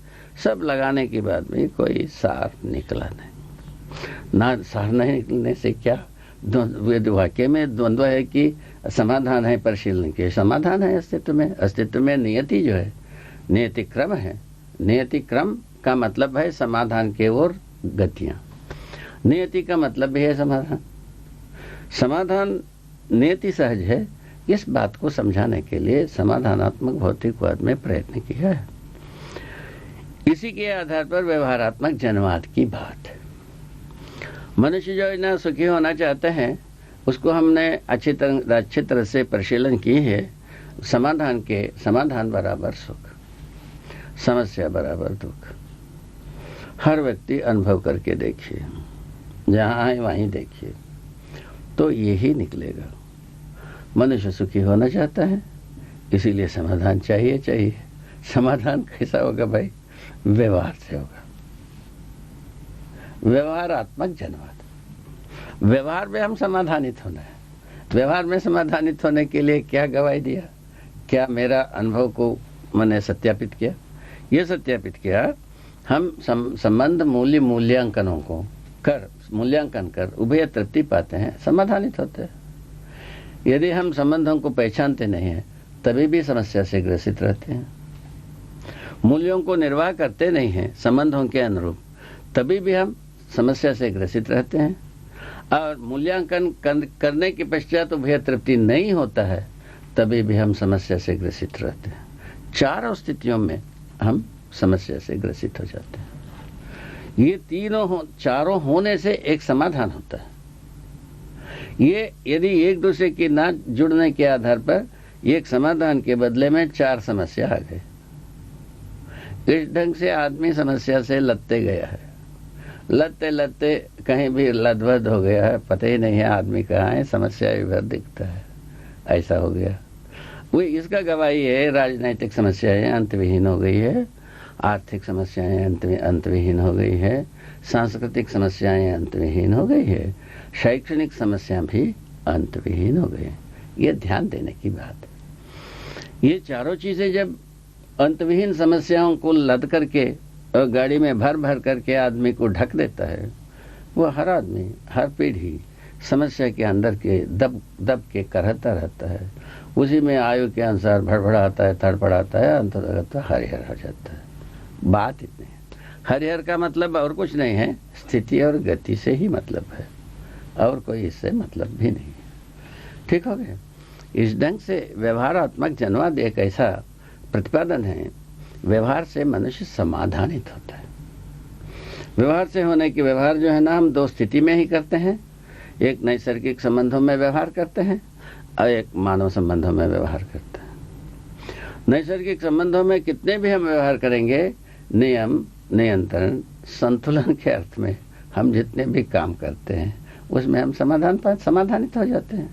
S2: सब लगाने के बाद भी कोई सार निकला नहीं। ना सार नहीं निकलने से क्या, वाक्य में द्वंद्व है कि समाधान है परिशीलन के, समाधान है अस्तित्व में। अस्तित्व में नियति जो है, नियति क्रम है। नियति क्रम का मतलब है समाधान के ओर गतियां। नियति का मतलब भी है समाधान। समाधान नियति सहज है, इस बात को समझाने के लिए समाधानात्मक भौतिकवाद में प्रयत्न किया है। इसी के आधार पर व्यवहारात्मक जनवाद की बात है। मनुष्य जो इतना सुखी होना चाहते हैं, उसको हमने अच्छी तरह से परिशीलन की है। समाधान बराबर सुख, समस्या बराबर दुख। हर व्यक्ति अनुभव करके देखिए, जहाँ है वहीं देखिए, तो यही निकलेगा। मनुष्य सुखी होना चाहता है, इसीलिए समाधान चाहिए। समाधान कैसा होगा भाई? व्यवहार से होगा। व्यवहारात्मक जनवाद। व्यवहार में हम समाधानित होना है। व्यवहार में समाधानित होने के लिए क्या गवाही दिया, क्या मेरा अनुभव को मैंने सत्यापित किया? ये सत्यापित किया हम संबंध मूल्यांकनों को मूल्यांकन कर उभय तृप्ति पाते हैं, समाधानित होते हैं। यदि हम संबंधों को पहचानते नहीं हैं तभी भी समस्या से ग्रसित रहते हैं। मूल्यों को निर्वाह करते नहीं हैं संबंधों के अनुरूप तभी भी हम समस्या से ग्रसित रहते हैं। और मूल्यांकन करने के पश्चात उभय तृप्ति नहीं होता है तभी भी हम समस्या से ग्रसित रहते हैं। चारों स्थितियों में हम समस्या से ग्रसित हो जाते हैं। ये चारों होने से एक समाधान होता है। ये यदि एक दूसरे की ना जुड़ने के आधार पर एक समाधान के बदले में 4 समस्या आ गए। इस ढंग से आदमी समस्या से लदते गया है, लदते लदते कहीं भी लदबद हो गया है, पता ही नहीं है आदमी कहाँ है, समस्या इधर दिखता है, ऐसा हो गया। वो इसका गवाही है राजनीतिक समस्याएं अंतविहीन हो गई है, आर्थिक समस्याएं अंतविहीन हो गई है, सांस्कृतिक समस्याएं अंतविहीन हो गई है, शैक्षणिक समस्याएं भी अंतविहीन हो गई। ये ध्यान देने की बात है। ये चारों चीजें जब अंतविहीन समस्याओं को लद करके और गाड़ी में भर भर करके आदमी को ढक देता है, वो हर आदमी हर पीढ़ी समस्या के अंदर के दब के करता रहता है। उसी में आयु के अनुसार भड़बड़ाता है, तड़पड़ाता है, अंततः हरिहर हो जाता है। बात इतनी है। हरिहर का मतलब और कुछ नहीं है, स्थिति और गति से ही मतलब है, और कोई इससे मतलब भी नहीं है। ठीक हो गया। इस ढंग से व्यवहारात्मक जनवाद एक ऐसा प्रतिपादन है, व्यवहार से मनुष्य समाधानित होता है। व्यवहार से होने की व्यवहार जो है ना, हम 2 स्थिति में ही करते हैं। एक नैसर्गिक संबंधों में व्यवहार करते हैं और एक मानव संबंधों में व्यवहार करते हैं। नैसर्गिक संबंधों में कितने भी हम व्यवहार करेंगे, नियम नियंत्रण संतुलन के अर्थ में हम जितने भी काम करते हैं उसमें हम समाधानित हो जाते हैं।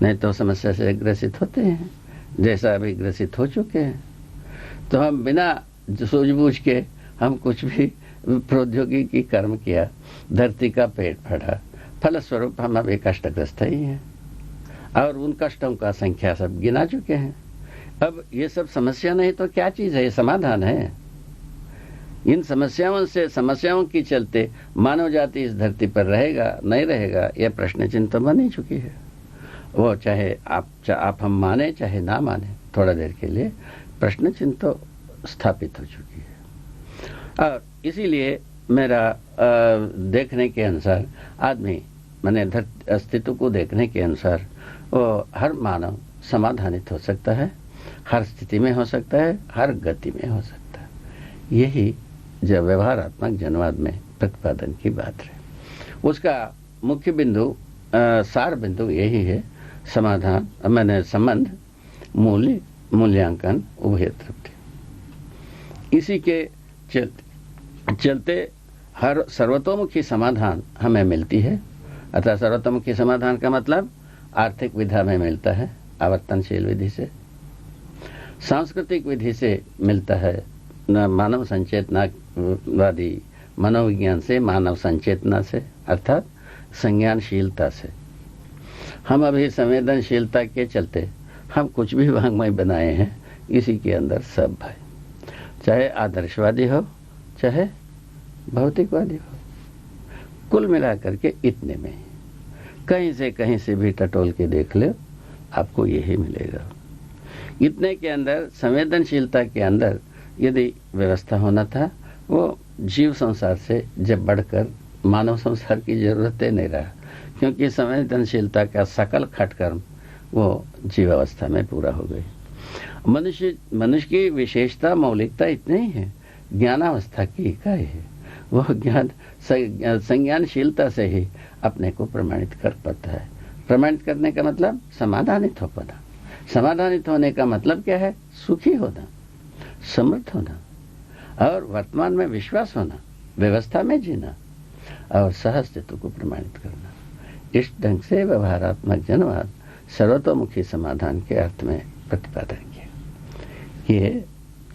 S2: नहीं तो समस्या से ग्रसित होते हैं, जैसा अभी ग्रसित हो चुके हैं। तो हम बिना सूझबूझ के हम कुछ भी प्रौद्योगिकी कर्म किया, धरती का पेट फटा, फलस्वरूप हम अभी कष्टग्रस्त ही हैं और उन कष्टों का संख्या सब गिना चुके हैं। अब ये सब समस्या नहीं तो क्या चीज है, ये समाधान है। इन समस्याओं की चलते मानव जाति इस धरती पर रहेगा नहीं रहेगा, यह प्रश्न चिन्ह तो बन ही चुकी है। वो चाहे आप हम माने चाहे ना माने, थोड़ा देर के लिए प्रश्न चिन्ह तो स्थापित हो चुकी है। और इसीलिए मेरा देखने के अनुसार आदमी माने अस्तित्व को देखने के अनुसार वो हर मानव समाधानित हो सकता है, हर स्थिति में हो सकता है, हर गति में हो सकता है। यही जो व्यवहारात्मक जनवाद में प्रतिपादन की बात है, उसका मुख्य बिंदु सार बिंदु यही है, समाधान मैंने संबंध, मूल्य, मूल्यांकन, उभय तृप्ति। इसी के चलते हर सर्वतोमुखी समाधान हमें मिलती है। अतः सर्वतोमुखी समाधान का मतलब आर्थिक विधा में मिलता है, आवर्तनशील विधि से, सांस्कृतिक विधि से मिलता है, मानव संचेतनावादी मनोविज्ञान से, मानव संचेतना से, अर्थात संज्ञानशीलता से। हम अभी संवेदनशीलता के चलते हम कुछ भी वांग्मय बनाए हैं, इसी के अंदर सब है, चाहे आदर्शवादी हो चाहे भौतिकवादी हो, कुल मिलाकर के इतने में कहीं से भी टटोल के देख ले, आपको यही मिलेगा। इतने के अंदर संवेदनशीलता के अंदर यदि व्यवस्था होना था, वो जीव संसार से जब बढ़कर मानव संसार की जरूरत नहीं रहा, क्योंकि संवेदनशीलता का सकल खटकर्म वो जीवावस्था में पूरा हो गई। मनुष्य की विशेषता मौलिकता इतनी ही है, ज्ञानावस्था की इकाई है। वह ज्ञान संज्ञानशीलता से ही अपने को प्रमाणित कर पाता है। प्रमाणित करने का मतलब समाधानित हो पाना। समाधानित होने का मतलब क्या है? सुखी होना, समृद्ध होना और वर्तमान में विश्वास होना, व्यवस्था में जीना और सहअस्तित्व को प्रमाणित करना। इस ढंग से व्यवहारात्मक जनवाद सर्वतोमुखी समाधान के अर्थ में प्रतिपादन किया। ये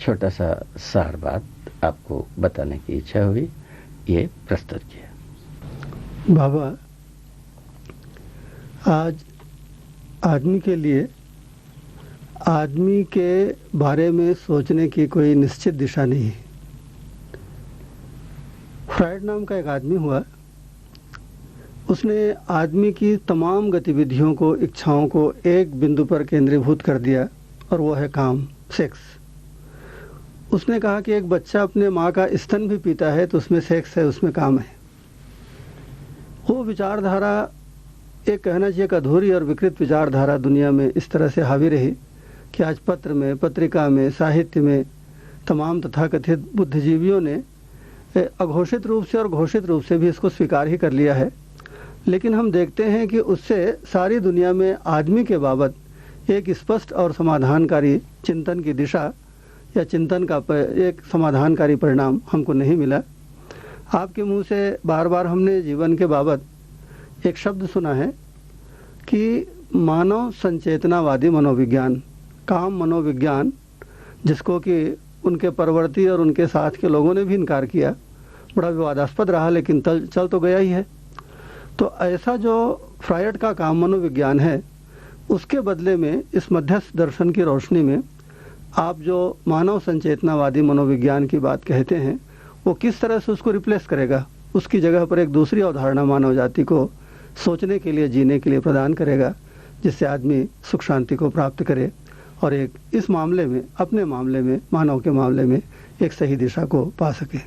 S2: छोटा सा सार बात आपको बताने की इच्छा हुई, ये प्रस्तुत किया।
S1: बाबा, आज आदमी के लिए आदमी के बारे में सोचने की कोई निश्चित दिशा नहीं है। फ्रायड नाम का एक आदमी हुआ, उसने आदमी की तमाम गतिविधियों को, इच्छाओं को एक बिंदु पर केंद्रीभूत कर दिया और वो है काम, सेक्स। उसने कहा कि एक बच्चा अपने माँ का स्तन भी पीता है तो उसमें सेक्स है, उसमें काम है। वो विचारधारा, एक कहना चाहिए कि अधूरी और विकृत विचारधारा दुनिया में इस तरह से हावी रही कि आज पत्र में, पत्रिका में, साहित्य में तमाम तथाकथित बुद्धिजीवियों ने अघोषित रूप से और घोषित रूप से भी इसको स्वीकार ही कर लिया है। लेकिन हम देखते हैं कि उससे सारी दुनिया में आदमी के बाबत एक स्पष्ट और समाधानकारी चिंतन की दिशा या चिंतन का एक समाधानकारी परिणाम हमको नहीं मिला। आपके मुंह से बार बार हमने जीवन के बाबत एक शब्द सुना है कि मानव संचेतनावादी मनोविज्ञान, काम मनोविज्ञान, जिसको कि उनके परवर्ती और उनके साथ के लोगों ने भी इनकार किया। बड़ा विवादास्पद रहा, लेकिन चल तो गया ही है। तो ऐसा जो फ्रायड का काम मनोविज्ञान है, उसके बदले में इस मध्यस्थ दर्शन की रोशनी में आप जो मानव संचेतनावादी मनोविज्ञान की बात कहते हैं, वो किस तरह से उसको रिप्लेस करेगा, उसकी जगह पर एक दूसरी अवधारणा मानव जाति को सोचने के लिए, जीने के लिए प्रदान करेगा, जिससे आदमी सुख शांति को प्राप्त करे और एक इस मामले में, अपने मामले में, मानव के मामले में एक सही दिशा को पा सके।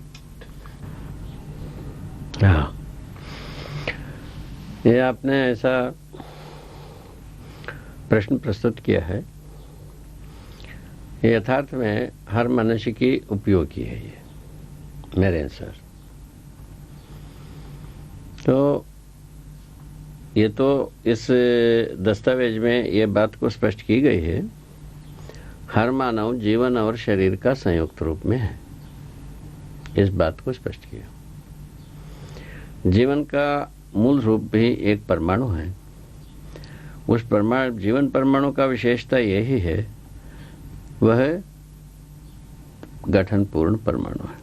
S2: हाँ, ये आपने ऐसा प्रश्न प्रस्तुत किया है, यथार्थ में हर मनुष्य की उपयोगी है ये, मेरे अनुसार। तो ये तो इस दस्तावेज में ये बात को स्पष्ट की गई है, हर मानव जीवन और शरीर का संयुक्त रूप में है। इस बात को स्पष्ट किया। जीवन का मूल रूप भी एक परमाणु है। उस परमाणु, जीवन परमाणु का विशेषता यही है, वह गठनपूर्ण परमाणु है।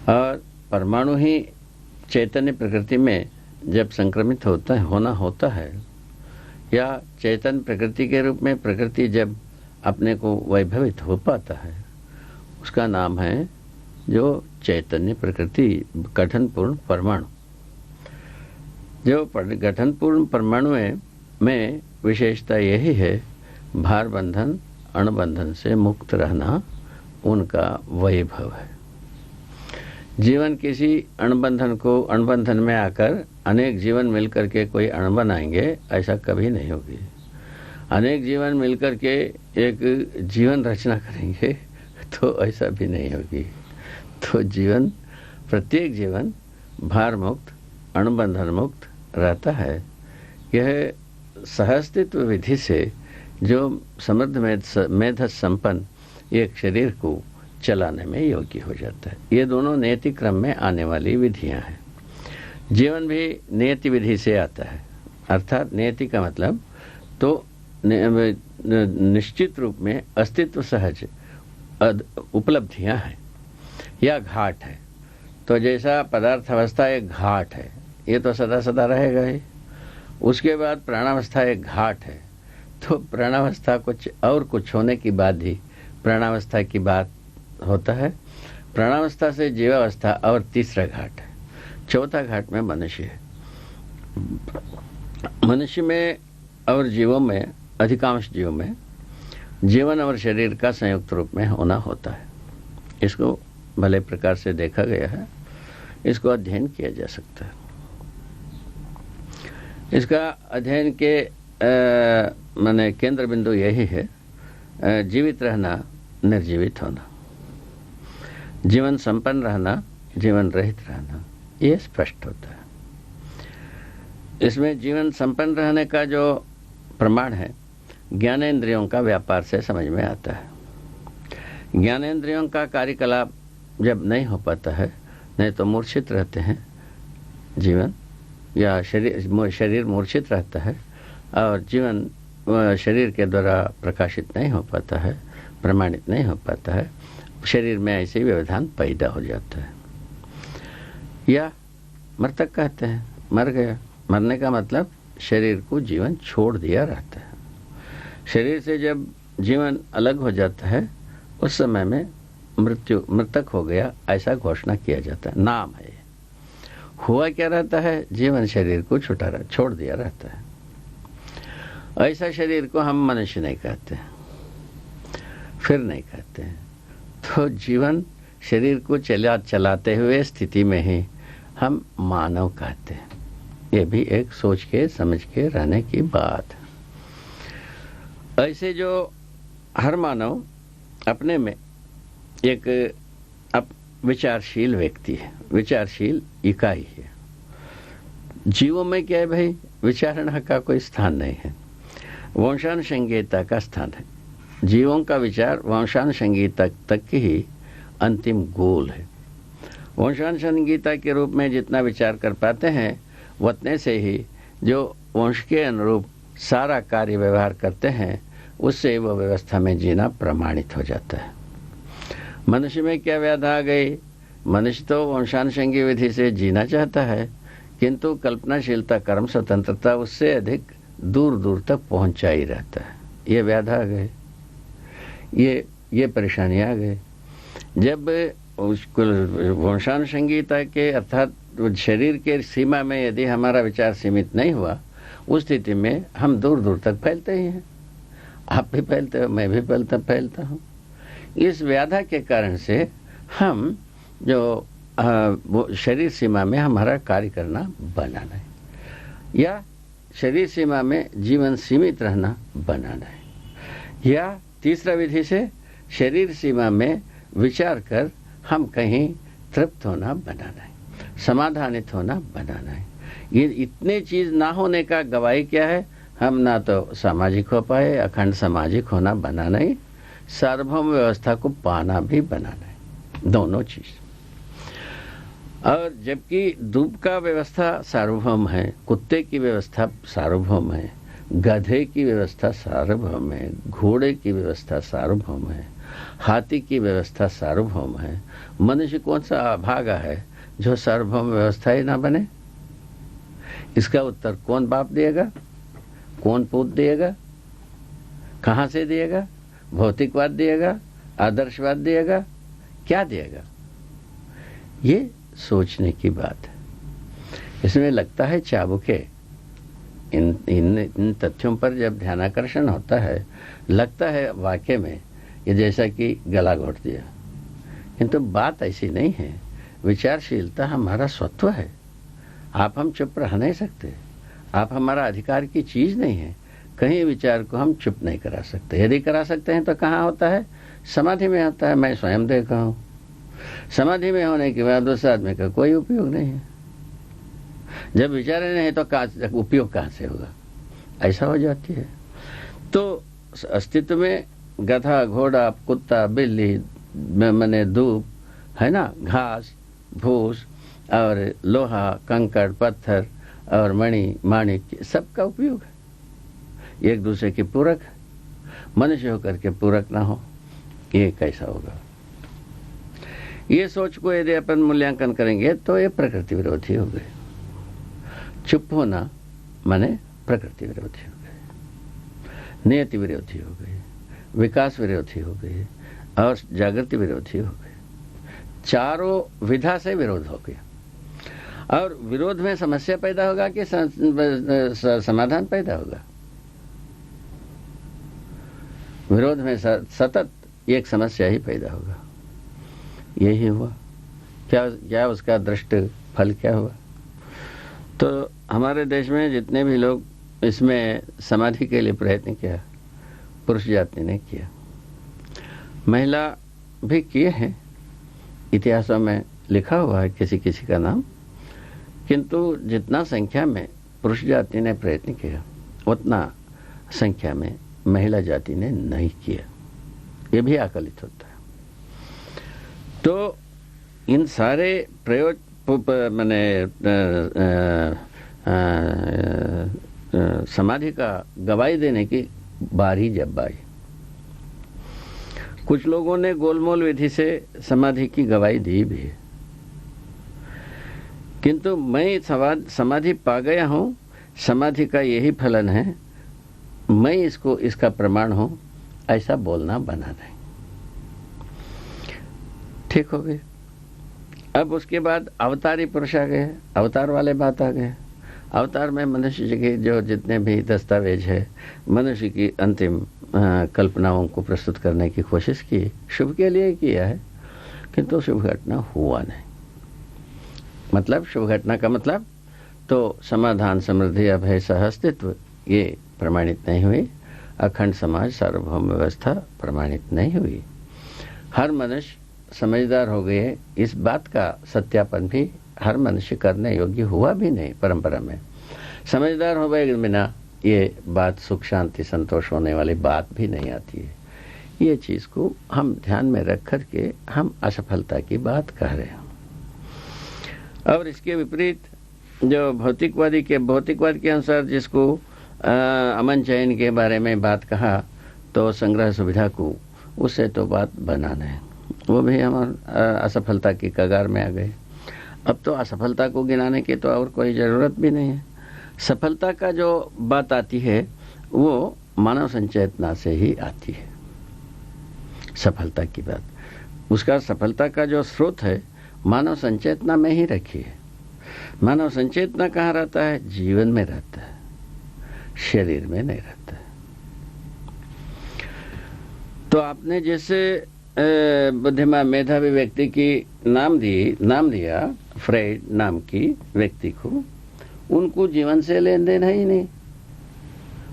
S2: और परमाणु ही चैतन्य प्रकृति में जब संक्रमित होता है या चैतन्य प्रकृति के रूप में प्रकृति जब अपने को वैभवित हो पाता है, उसका नाम है जो चैतन्य प्रकृति, गठनपूर्ण परमाणु। जो गठनपूर्ण परमाणु में विशेषता यही है, भार बंधन, अणुबंधन से मुक्त रहना उनका वैभव है। जीवन किसी अणुबंधन में आकर अनेक जीवन मिलकर के कोई अणु बनाएंगे, ऐसा कभी नहीं होगी। अनेक जीवन मिलकर के एक जीवन रचना करेंगे, तो ऐसा भी नहीं होगी। तो जीवन, प्रत्येक जीवन भार मुक्त, अणुबंधन मुक्त रहता है। यह सहअस्तित्व विधि से जो समृद्ध मेध संपन्न एक शरीर को चलाने में योग्य हो जाता है। ये दोनों नियति क्रम में आने वाली विधियां हैं। जीवन भी नियति विधि से आता है, अर्थात नियति का मतलब तो निश्चित रूप में अस्तित्व सहज उपलब्धियां हैं या घाट है। तो जैसा पदार्थ अवस्था एक घाट है, ये तो सदा सदा रहेगा ही। उसके बाद प्राणावस्था एक घाट है, तो प्राणावस्था कुछ होने के बाद ही प्राणावस्था की बात होता है। प्राणावस्था से जीवावस्था और तीसरा घाट है। चौथा घाट में मनुष्य है। मनुष्य में और जीवों में, अधिकांश जीवों में जीवन और शरीर का संयुक्त रूप में होना होता है। इसको भले प्रकार से देखा गया है, इसको अध्ययन किया जा सकता है। इसका अध्ययन के माने केंद्र बिंदु यही है, जीवित रहना, निर्जीवित होना, जीवन संपन्न रहना, जीवन रहित रहना, ये स्पष्ट होता है। इसमें जीवन संपन्न रहने का जो प्रमाण है, ज्ञानेंद्रियों का व्यापार से समझ में आता है। ज्ञानेंद्रियों का कार्यकलाप जब नहीं हो पाता है, नहीं तो मूर्छित रहते हैं जीवन, या शरीर मूर्छित रहता है और जीवन शरीर के द्वारा प्रकाशित नहीं हो पाता है, प्रमाणित नहीं हो पाता है। शरीर में ऐसे ही व्यवधान पैदा हो जाता है। या मृतक कहते हैं, मर गया। मरने का मतलब शरीर को जीवन छोड़ दिया रहता है। शरीर से जब जीवन अलग हो जाता है उस समय में मृतक हो गया ऐसा घोषणा किया जाता है, नाम है। हुआ क्या रहता है, जीवन शरीर को छोड़ दिया रहता है। ऐसा शरीर को हम मनुष्य नहीं कहते, फिर नहीं कहते हैं। तो जीवन शरीर को चलाते हुए स्थिति में ही हम मानव कहते हैं। ये भी एक सोच के समझ के रहने की बात है। ऐसे जो हर मानव अपने में एक विचारशील व्यक्ति है, विचारशील इकाई है। जीवों में क्या है भाई, विचारणा का कोई स्थान नहीं है, वंशानुसंहिता का स्थान है। जीवों का विचार वंशानुसंहिता तक ही अंतिम गोल है। वंशानुसंहिता के रूप में जितना विचार कर पाते हैं उतने से ही जो वंश के अनुरूप सारा कार्य व्यवहार करते हैं उससे वो व्यवस्था में जीना प्रमाणित हो जाता है। मनुष्य में क्या व्याधा आ गई, मनुष्य तो वंशानुसंगी विधि से जीना चाहता है किंतु कल्पनाशीलता, कर्म स्वतंत्रता उससे अधिक दूर दूर तक पहुंचा ही रहता है। ये व्याधा आ गए, ये परेशानी आ गई। जब उसको वंशानुसंगिता के अर्थात शरीर के सीमा में यदि हमारा विचार सीमित नहीं हुआ उस स्थिति में हम दूर दूर तक फैलते ही हैं। आप भी फैलते हो, मैं भी फैलता हूँ। इस व्याधा के कारण से हम जो वो शरीर सीमा में हमारा कार्य करना बनाना है या शरीर सीमा में जीवन सीमित रहना बनाना है, या तीसरा विधि से शरीर सीमा में विचार कर हम कहीं तृप्त होना बनाना है, समाधानित होना बनाना है। ये इतने चीज ना होने का गवाही क्या है, हम ना तो सामाजिक हो पाए, अखंड सामाजिक होना बनाना ही, सार्वभौम व्यवस्था को पाना भी बनाना है, दोनों चीज। और जबकि दूब का व्यवस्था सार्वभौम है, कुत्ते की व्यवस्था सार्वभौम है, गधे की व्यवस्था सार्वभौम है, घोड़े की व्यवस्था सार्वभौम है, हाथी की व्यवस्था सार्वभौम है, मनुष्य कौन सा अभागा है जो सार्वभौम व्यवस्था ही ना बने? इसका उत्तर कौन बाप देगा, कौन पूत देगा, कहां से देगा? भौतिकवाद देगा, आदर्शवाद देगा, क्या देगा? ये सोचने की बात है। इसमें लगता है चाबुके इन तथ्यों पर जब ध्यानाकर्षण होता है लगता है वाकई में ये जैसा कि गला घोट दिया, किंतु बात ऐसी नहीं है। विचारशीलता हमारा स्वत्व है, आप हम चुप रह नहीं सकते, आप हमारा अधिकार की चीज नहीं है। कहीं विचार को हम चुप नहीं करा सकते, यदि करा सकते हैं तो कहाँ होता है? समाधि में होता है। मैं स्वयं देखा हूँ, समाधि में होने के बाद उस आदमी का कोई उपयोग नहीं है। जब विचार नहीं तो उपयोग कहाँ से होगा? ऐसा हो जाती है। तो अस्तित्व में गधा, घोड़ा, कुत्ता, बिल्ली, मने धूप है ना, घास, भूस और लोहा, कंकड़, पत्थर और मणि, माणिक, सबका उपयोग है, एक दूसरे के पूरक है। मनुष्य होकर के पूरक ना हो, ये कैसा होगा? ये सोच को यदि अपन मूल्यांकन करेंगे तो ये प्रकृति विरोधी हो गए। चुप होना माने प्रकृति विरोधी हो गए, नियति विरोधी हो गई, विकास विरोधी हो गई और जागृति विरोधी हो गई। चारों विधा से विरोध हो गया। और विरोध में समस्या पैदा होगा कि समाधान पैदा होगा? विरोध में सतत एक समस्या ही पैदा होगा। यही हुआ क्या उसका दृष्ट फल क्या हुआ? तो हमारे देश में जितने भी लोग इसमें समाधि के लिए प्रयत्न किया, पुरुष जाति ने किया, महिला भी किए हैं, इतिहासों में लिखा हुआ है किसी किसी का नाम, किंतु जितना संख्या में पुरुष जाति ने प्रयत्न किया उतना संख्या में महिला जाति ने नहीं किया। ये भी आकलित होता है। तो इन सारे प्रयोग मैंने समाधि का गवाही देने की बारी जब आई, कुछ लोगों ने गोलमोल विधि से समाधि की गवाही दी भी है, किंतु मैं समाधि पा गया हूं समाधि का यही फलन है, मैं इसको इसका प्रमाण हूं, ऐसा बोलना बना नहीं। ठीक हो गए। अब उसके बाद अवतारी पुरुष आ गए, अवतार वाले बात आ गए। अवतार में मनुष्य जी के जो जितने भी दस्तावेज है, मनुष्य की अंतिम कल्पनाओं को प्रस्तुत करने की कोशिश की, शुभ के लिए किया है, किंतु शुभ घटना हुआ नहीं। मतलब शुभ घटना का मतलब तो समाधान, समृद्धि, अभय, सहअस्तित्व ये प्रमाणित नहीं हुई। अखंड समाज, सार्वभौम व्यवस्था प्रमाणित नहीं हुई। हर मनुष्य समझदार हो गए, इस बात का सत्यापन भी हर मनुष्य करने योग्य हुआ भी नहीं। परंपरा में समझदार हो गए बिना ये बात सुख शांति संतोष होने वाली बात भी नहीं आती है। ये चीज को हम ध्यान में रख कर के हम असफलता की बात कह रहे हैं। और इसके विपरीत जो भौतिकवाद के अनुसार जिसको अमन चयन के बारे में बात कहा, तो संग्रह सुविधा को, उससे तो बात बना नहीं, वो भी हम असफलता की कगार में आ गए। अब तो असफलता को गिनाने की तो और कोई ज़रूरत भी नहीं है। सफलता का जो बात आती है वो मानव संचेतना से ही आती है। सफलता की बात, उसका सफलता का जो स्रोत है मानव संचेतना में ही रखी है। मानव संचेतना कहाँ रहता है? जीवन में रहता है, शरीर में नहीं रहता है। तो आपने जैसे बुद्धिमान मेधावी व्यक्ति की नाम दिया, फ्राइड नाम की व्यक्ति को, उनको जीवन से लेन देन है ही नहीं।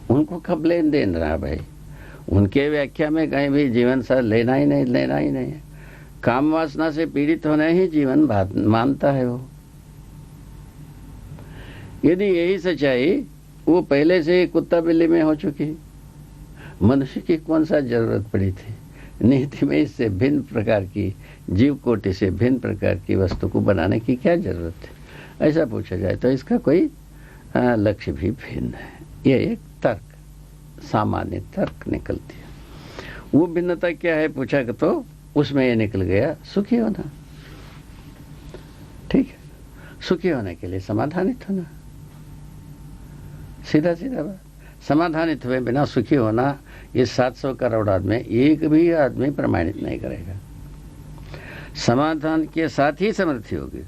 S2: उनको कब लेन देन रहा भाई? उनके व्याख्या में कहीं भी जीवन से लेना ही नहीं है। काम वासना से पीड़ित होने ही जीवन मानता है वो। यदि यही सच्चाई, वो पहले से ही कुत्ता बिल्ली में हो चुकी, मनुष्य की कौन सा जरूरत पड़ी थी? नीति में इससे भिन्न प्रकार की, जीव कोटि से भिन्न प्रकार की वस्तु को बनाने की क्या जरूरत है? ऐसा पूछा जाए तो इसका कोई लक्ष्य भी भिन्न है। ये एक तर्क, सामान्य तर्क निकलती है। वो भिन्नता क्या है पूछा तो उसमें ये निकल गया, सुखी होना। ठीक है, सुखी होने के लिए समाधानित होना, सीधा बात। समाधानित हुए बिना सुखी होना, ये 700 करोड़ आदमी एक भी आदमी प्रमाणित नहीं करेगा। समाधान के साथ ही समृद्धि होगी।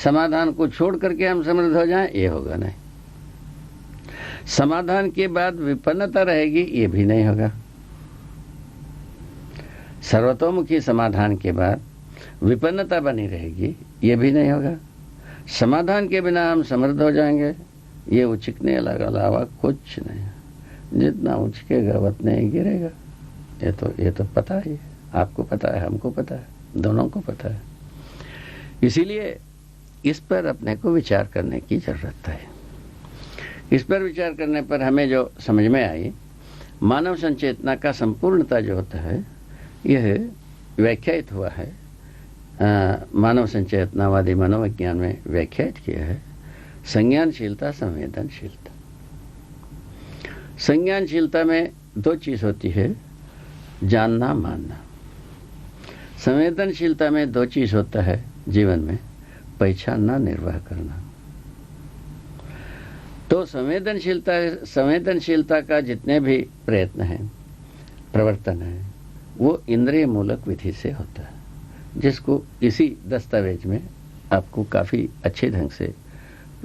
S2: समाधान को छोड़ करके हम समृद्ध हो जाएं, ये होगा नहीं। समाधान के बाद विपन्नता रहेगी, ये भी नहीं होगा। सर्वतोमुखी समाधान के बाद विपन्नता बनी रहेगी, ये भी नहीं होगा। समाधान के बिना हम समृद्ध हो जाएंगे, ये उचकने अलावा कुछ नहीं। जितना उचकेगा उतना ही गिरेगा। ये तो पता ही है, आपको पता है, हमको पता है, दोनों को पता है। इसीलिए इस पर अपने को विचार करने की जरूरत है। इस पर विचार करने पर हमें जो समझ में आई, मानव संचेतना का संपूर्णता जो होता है, यह व्याख्यायित हुआ है, मानव संचेतनावादी मनोविज्ञान में व्याख्यायित किया है, संज्ञानशीलता, संवेदनशीलता। संज्ञानशीलता में दो चीज होती है, जानना, मानना। संवेदनशीलता में दो चीज होता है जीवन में, पहचानना, निर्वाह करना। तो संवेदनशीलता का जितने भी प्रयत्न है, प्रवर्तन है, वो इंद्रिय मूलक विधि से होता है, जिसको इसी दस्तावेज में आपको काफी अच्छे ढंग से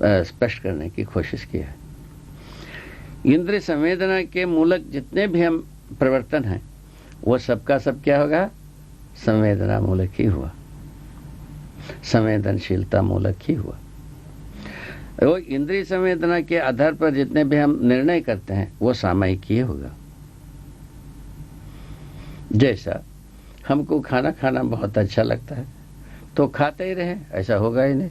S2: स्पष्ट करने की कोशिश की है। इंद्रिय संवेदना के मूलक जितने भी हम प्रवर्तन हैं, वो सबका सब क्या होगा? संवेदना मूलक ही हुआ, संवेदनशीलता मूलक ही हुआ। वो इंद्रिय संवेदना के आधार पर जितने भी हम निर्णय करते हैं, वो सामयिक ही होगा। जैसा हमको खाना खाना बहुत अच्छा लगता है तो खाते ही रहे, ऐसा होगा ही नहीं।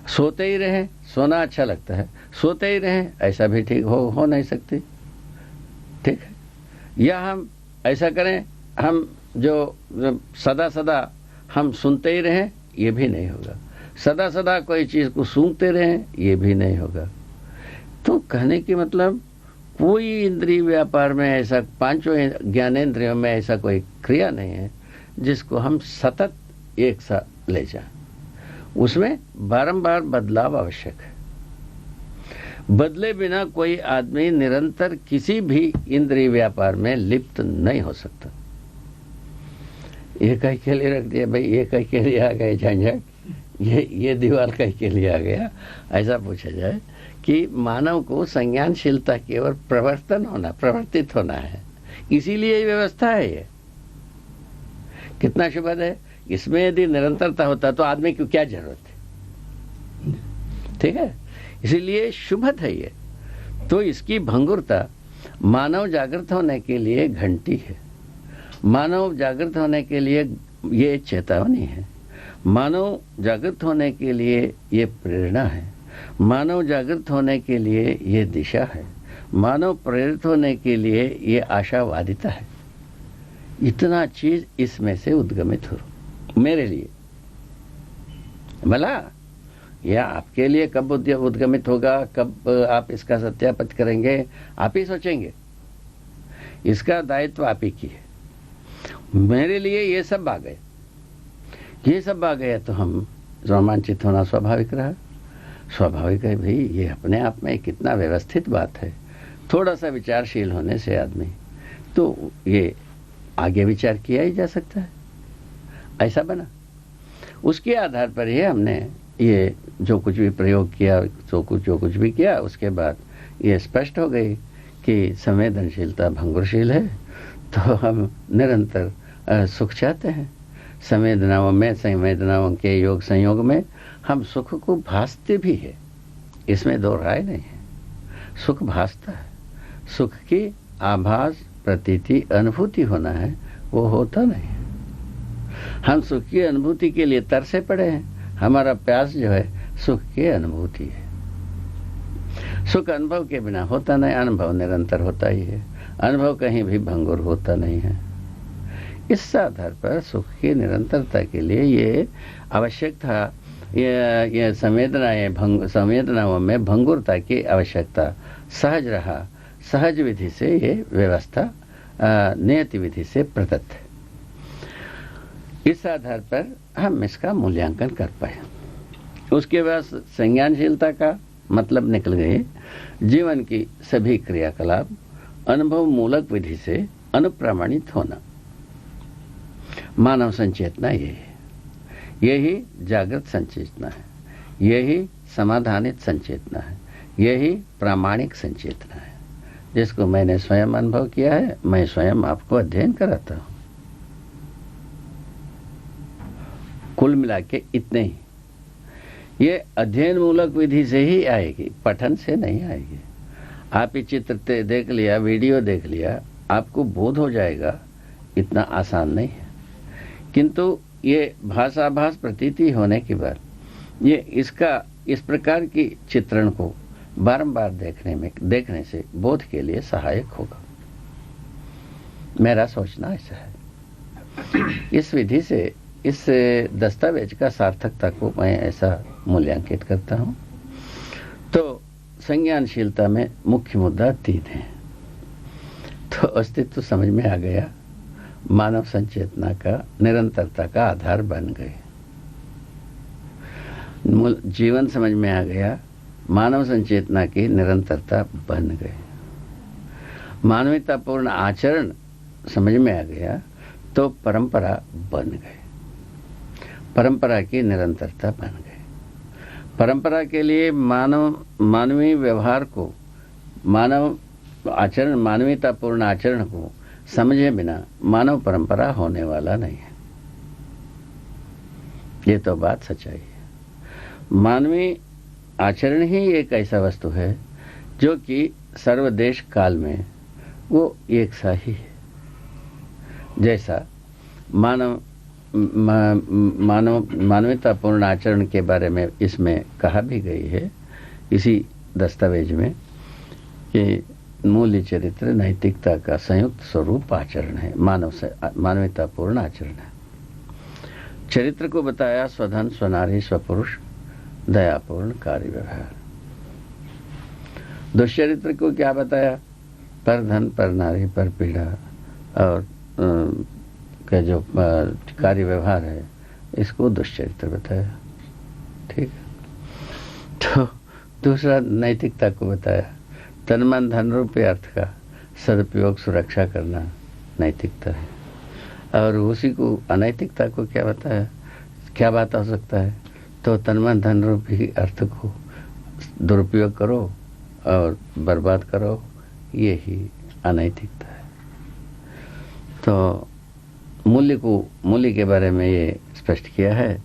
S2: सोते ही रहे, सोना अच्छा लगता है, सोते ही रहे, ऐसा भी ठीक हो नहीं सकती। ठीक है, या हम ऐसा करें, हम जो सदा हम सुनते ही रहें, ये भी नहीं होगा। सदा कोई चीज को सूंघते रहें, ये भी नहीं होगा। तो कहने की मतलब, कोई इंद्रिय व्यापार में ऐसा, पांचों ज्ञानेंद्रियों में ऐसा कोई क्रिया नहीं है जिसको हम सतत एक साथ ले जाएं। उसमें बारंबार बदलाव आवश्यक है। बदले बिना कोई आदमी निरंतर किसी भी इंद्रिय व्यापार में लिप्त नहीं हो सकता। ये कहीं के लिए रख दिया भाई, ये कहीं के लिए आ गए झंझट, ये दीवार कहीं के लिए आ गया, ऐसा पूछा जाए कि मानव को संज्ञानशीलता की ओर प्रवर्तित होना है, इसीलिए ये व्यवस्था है। ये कितना शुभद है। इसमें यदि निरंतरता होता तो आदमी की क्या जरूरत है, ठीक है। इसीलिए शुभद है ये। तो इसकी भंगुरता मानव जागृत होने के लिए घंटी है, मानव जागृत होने के लिए ये चेतावनी है, मानव जागृत होने के लिए ये प्रेरणा है, मानव जागृत होने के लिए ये दिशा है, मानव प्रेरित होने के लिए ये आशावादिता है। इतना चीज इसमें से उद्गमित हो मेरे लिए। भला या आपके लिए कब उद्गमित होगा, कब आप इसका सत्यापित करेंगे, आप ही सोचेंगे। इसका दायित्व आप ही की है। मेरे लिए ये सब आ गए, ये सब आ गया तो हम रोमांचित होना स्वाभाविक रहा। स्वाभाविक है भाई, ये अपने आप में कितना व्यवस्थित बात है। थोड़ा सा विचारशील होने से आदमी तो ये आगे विचार किया ही जा सकता है। ऐसा बना, उसके आधार पर ही हमने ये जो कुछ भी प्रयोग किया, जो कुछ भी किया, उसके बाद ये स्पष्ट हो गई कि संवेदनशीलता भंगुरशील है। तो हम निरंतर सुख चाहते हैं। संवेदनाओं के योग संयोग में हम सुख को भासते भी है, इसमें दो राय नहीं है। सुख भासता है, सुख की आभास प्रतीति अनुभूति होना है, वो होता नहीं है। हम सुख की अनुभूति के लिए तरसे पड़े हैं। हमारा प्यास जो है सुख की अनुभूति है। सुख अनुभव के बिना होता नहीं, अनुभव निरंतर होता ही है। अनुभव कहीं भी भंगुर होता नहीं है। इस आधार पर सुख की निरंतरता के लिए ये आवश्यक था। ये संवेदनाओं में भंगुरता की आवश्यकता सहज रहा। सहज विधि से ये व्यवस्था नियति विधि से प्रदत्त है। इस आधार पर हम इसका मूल्यांकन कर पाए। उसके बाद संज्ञानशीलता का मतलब निकल गए जीवन की सभी क्रियाकलाप अनुभव मूलक विधि से अनुप्रमाणित होना। मानव संचेतना ये है, यही जागृत संचेतना है, यही समाधानित संचेतना है, यही प्रामाणिक संचेतना है, जिसको मैंने स्वयं अनुभव किया है। मैं स्वयं आपको अध्ययन कराता हूं। कुल मिला के इतने ही। ये अध्ययन मूलक विधि से ही आएगी, पठन से नहीं आएगी। आप ये चित्र देख लिया, वीडियो देख लिया, आपको बोध हो जाएगा, इतना आसान नहीं है। किंतु ये भाषाभास प्रतीति होने के बाद ये इसका इस प्रकार की चित्रण को बारंबार देखने से बोध के लिए सहायक होगा। मेरा सोचना ऐसा है। इस विधि से इस दस्तावेज का सार्थकता को मैं ऐसा मूल्यांकित करता हूं। तो संज्ञानशीलता में मुख्य मुद्दा 3 है। तो अस्तित्व समझ में आ गया, मानव संचेतना का निरंतरता का आधार बन गए। जीवन समझ में आ गया, मानव संचेतना की निरंतरता बन गए। मानवतापूर्ण आचरण समझ में आ गया तो परंपरा बन गए, परंपरा की निरंतरता बन गई। परंपरा के लिए मानवीय व्यवहार को, मानव आचरण, मानवीयतापूर्ण आचरण को समझे बिना मानव परंपरा होने वाला नहीं है। ये तो बात सच्चाई है। मानवीय आचरण ही एक ऐसा वस्तु है जो कि सर्वदेश काल में वो एक सा ही है। जैसा मानवतापूर्ण आचरण के बारे में इसमें कहा भी गई है, इसी दस्तावेज में, कि मूल्य चरित्र नैतिकता का संयुक्त स्वरूप आचरण है, मानवतापूर्ण आचरण है। चरित्र को बताया स्वधन, स्वनारी, स्वपुरुष, दयापूर्ण कार्य व्यवहार। दुष्चरित्र को क्या बताया? पर धन, पर नारी, पर पीड़ा और का जो कार्य व्यवहार है, इसको दुष्चरित्र बताया। ठीक है। तो दूसरा नैतिकता को बताया, तन मन धन रूपी अर्थ का सदुपयोग सुरक्षा करना नैतिकता है। और उसी को अनैतिकता को क्या बताया, क्या बात हो सकता है, तो तन मन धन रूपी अर्थ को दुरुपयोग करो और बर्बाद करो, ये ही अनैतिकता है। तो मूल्य के बारे में ये स्पष्ट किया है।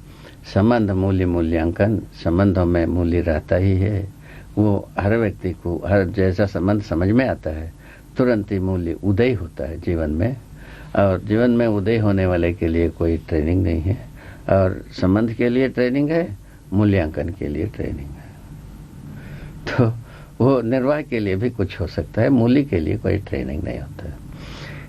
S2: संबंध मूल्य मूल्यांकन, संबंधों में मूल्य रहता ही है। वो हर व्यक्ति को हर जैसा संबंध समझ में आता है तुरंत ही मूल्य उदय होता है जीवन में। और जीवन में उदय होने वाले के लिए कोई ट्रेनिंग नहीं है, और संबंध के लिए ट्रेनिंग है, मूल्यांकन के लिए ट्रेनिंग है। तो वो निर्वाह के लिए भी कुछ हो सकता है, मूल्य के लिए कोई ट्रेनिंग नहीं होता है।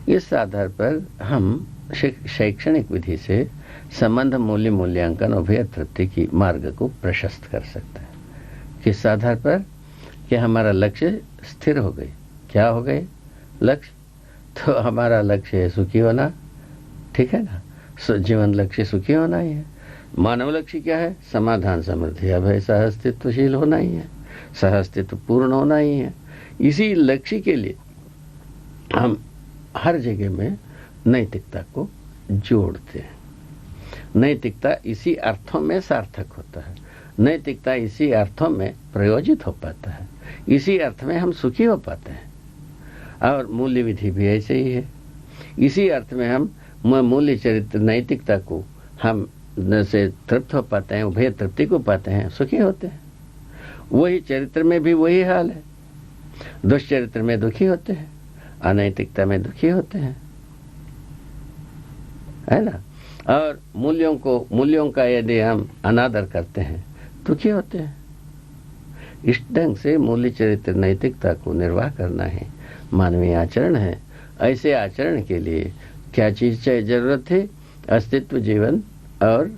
S2: इस आधार पर हम शैक्षणिक विधि से संबंध मूल्य मूल्यांकन उभय तृप्ति की मार्ग को प्रशस्त कर सकते हैं। किस आधार पर कि हमारा लक्ष्य स्थिर हो गई। क्या हो गए लक्ष्य, तो हमारा लक्ष्य है सुखी होना, ठीक है ना, जीवन लक्ष्य सुखी होना ही है। मानव लक्ष्य क्या है, समाधान समृद्धि अभय सहअस्तित्वशील होना ही है, सहअस्तित्व पूर्ण होना ही है। इसी लक्ष्य के लिए हम हर जगह में नैतिकता को जोड़ते हैं। नैतिकता इसी अर्थों में सार्थक होता है, नैतिकता इसी अर्थों में प्रयोजित हो पाता है, इसी अर्थ में हम सुखी हो पाते हैं। और मूल्य विधि भी ऐसे ही है। इसी अर्थ में हम मूल्य चरित्र नैतिकता को हम से तृप्त हो पाते हैं, उभय तृप्ति को पाते हैं, सुखी होते हैं। वही चरित्र में भी वही हाल है। दुष्चरित्र में दुखी होते हैं, अनैतिकता में दुखी होते हैं, है ना। और मूल्यों का यदि हम अनादर करते हैं, दुखी होते हैं। इस ढंग से मूल्य चरित्र नैतिकता को निर्वाह करना है, मानवीय आचरण है। ऐसे आचरण के लिए क्या चीज चाहिए, जरूरत है, अस्तित्व, जीवन और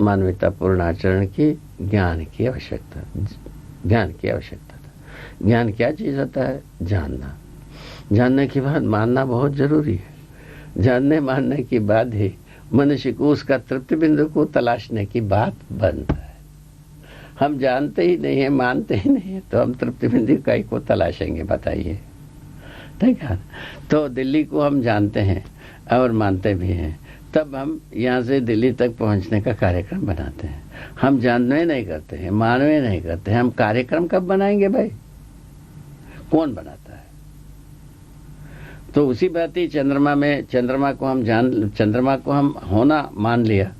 S2: मानवतापूर्ण आचरण की ज्ञान की आवश्यकता। ज्ञान क्या चीज होता है, जानना। जानने के बाद मानना बहुत जरूरी है। जानने मानने के बाद ही मनुष्य को उसका तृप्ति बिंदु को तलाशने की बात बनता है। हम जानते ही नहीं है, मानते ही नहीं है, तो हम तृप्ति बिंदु का को तलाशेंगे, बताइए, ठीक है। तो दिल्ली को हम जानते हैं और मानते भी हैं, तब हम यहाँ से दिल्ली तक पहुँचने का कार्यक्रम बनाते हैं। हम जानवे नहीं करते हैं, मानवे नहीं करते हैं, हम कार्यक्रम कब बनाएंगे भाई, कौन बनाता है। तो उसी बात ही चंद्रमा को हम होना मान लिया,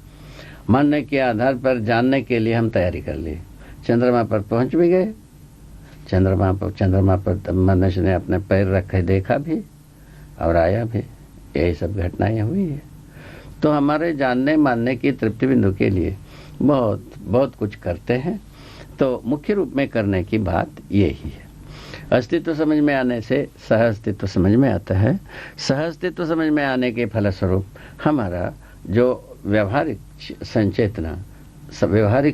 S2: मानने के आधार पर जानने के लिए हम तैयारी कर ली, चंद्रमा पर पहुंच भी गए। चंद्रमा पर मनुष्य ने अपने पैर रखे, देखा भी और आया भी, यही सब घटनाएं हुई है। तो हमारे जानने मानने की तृप्ति बिंदु के लिए बहुत कुछ करते हैं। तो मुख्य रूप में करने की बात यही है। अस्तित्व समझ में आने से सह अस्तित्व समझ में आता है। सह अस्तित्व समझ में आने के फलस्वरूप हमारा जो व्यवहारिक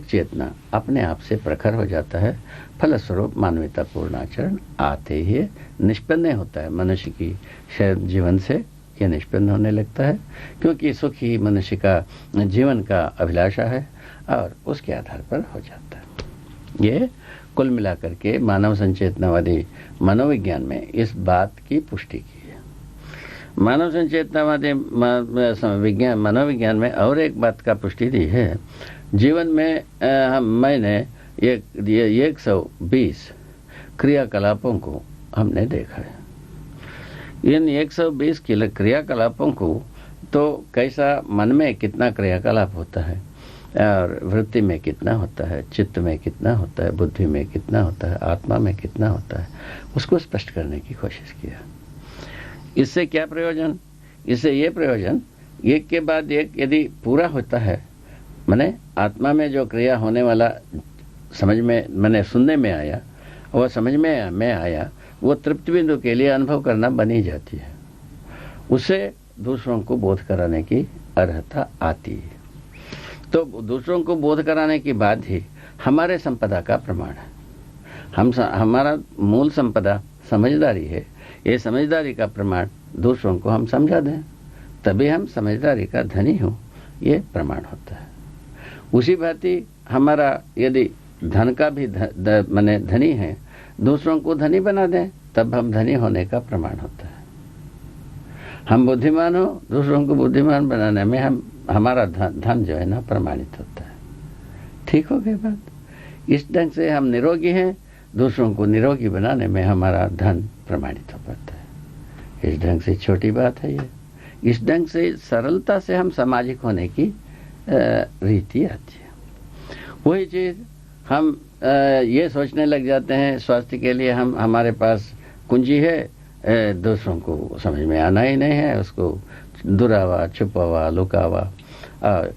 S2: चेतना अपने आप से प्रखर हो जाता है। फलस्वरूप मानवतापूर्ण आचरण आते ही निष्पन्न होता है। मनुष्य की जीवन से यह निष्पन्न होने लगता है, क्योंकि सुख ही मनुष्य का जीवन का अभिलाषा है और उसके आधार पर हो जाता है। ये कुल मिलाकर के मानव संचेतनावादी मनोविज्ञान में इस बात की पुष्टि की है। मानव संचेतनावादी मनोविज्ञान में और एक बात का पुष्टि दी है। जीवन में मैंने 120 क्रियाकलापों को हमने देखा है। इन 120 क्रियाकलापों को तो कैसा मन में कितना क्रियाकलाप होता है और वृत्ति में कितना होता है, चित्त में कितना होता है, बुद्धि में कितना होता है, आत्मा में कितना होता है, उसको स्पष्ट करने की कोशिश किया। इससे क्या प्रयोजन? इससे ये प्रयोजन, एक के बाद एक यदि पूरा होता है, माने आत्मा में जो क्रिया होने वाला समझ में मैंने सुनने में आया, वह समझ में आया, वो तृप्ति बिंदु के लिए अनुभव करना बनी जाती है। उसे दूसरों को बोध कराने की अर्हता आती है। तो दूसरों को बोध कराने के बाद ही हमारे संपदा का प्रमाण है। हमारा मूल संपदा समझदारी है। ये समझदारी का प्रमाण दूसरों को हम समझा दें, तभी हम समझदारी का धनी हो, ये प्रमाण होता है। उसी भांति हमारा यदि धन का भी माने धनी हैं, दूसरों को धनी बना दें, तब हम धनी होने का प्रमाण होता है। हम बुद्धिमान हो, दूसरों को बुद्धिमान बनाने में हमारा धन जो है ना प्रमाणित होता है। ठीक हो गई बात। इस ढंग से हम निरोगी हैं, दूसरों को निरोगी बनाने में हमारा धन प्रमाणित हो पाता है। इस ढंग से छोटी बात है ये। इस ढंग से सरलता से हम सामाजिक होने की रीति आती है। वही चीज़ हम ये सोचने लग जाते हैं स्वास्थ्य के लिए हमारे पास कुंजी है, दूसरों को समझ में आना ही नहीं है, उसको दुरावा छुपावा लुकावा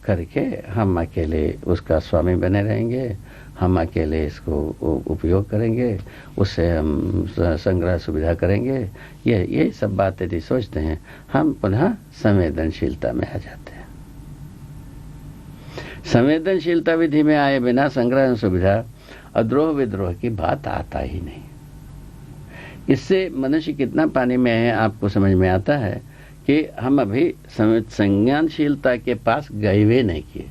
S2: करके हम अकेले उसका स्वामी बने रहेंगे, हम अकेले इसको उपयोग करेंगे, उससे हम संग्रह सुविधा करेंगे। ये सब बातें यदि सोचते हैं, हम पुनः संवेदनशीलता में आ जाते हैं। संवेदनशीलता विधि में आए बिना संग्रह सुविधा अद्रोह विद्रोह की बात आता ही नहीं। इससे मनुष्य कितना पानी में है आपको समझ में आता है कि हम अभी संज्ञानशीलता के पास गए हुए नहीं किए।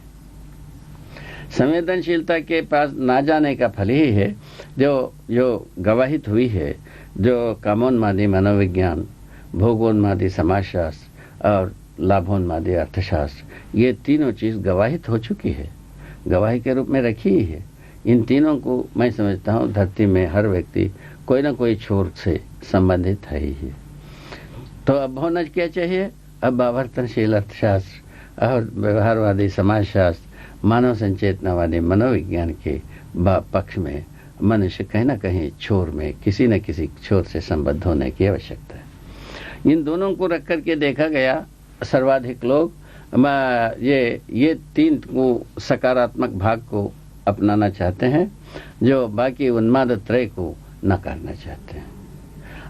S2: संवेदनशीलता के पास ना जाने का फल ही है जो गवाहित हुई है, जो कामोन्मादी मनोविज्ञान, भोगोन्मादी समाजशास्त्र और लाभोन्मादी अर्थशास्त्र, ये तीनों चीज़ गवाहित हो चुकी है, गवाही के रूप में रखी ही है। इन तीनों को मैं समझता हूँ धरती में हर व्यक्ति कोई ना कोई छोर से संबंधित है ही है। तो अब होना क्या चाहिए? अब आवर्तनशील अर्थशास्त्र और व्यवहारवादी समाजशास्त्र, मानव संचेतनावादी मनोविज्ञान के पक्ष में मनुष्य कहीं ना कहीं छोर में किसी न किसी छोर से संबद्ध होने की आवश्यकता है। इन दोनों को रख करके देखा गया, सर्वाधिक लोग ये तीन को सकारात्मक भाग को अपनाना चाहते हैं, जो बाकी उन्माद त्रय को नकारना चाहते हैं।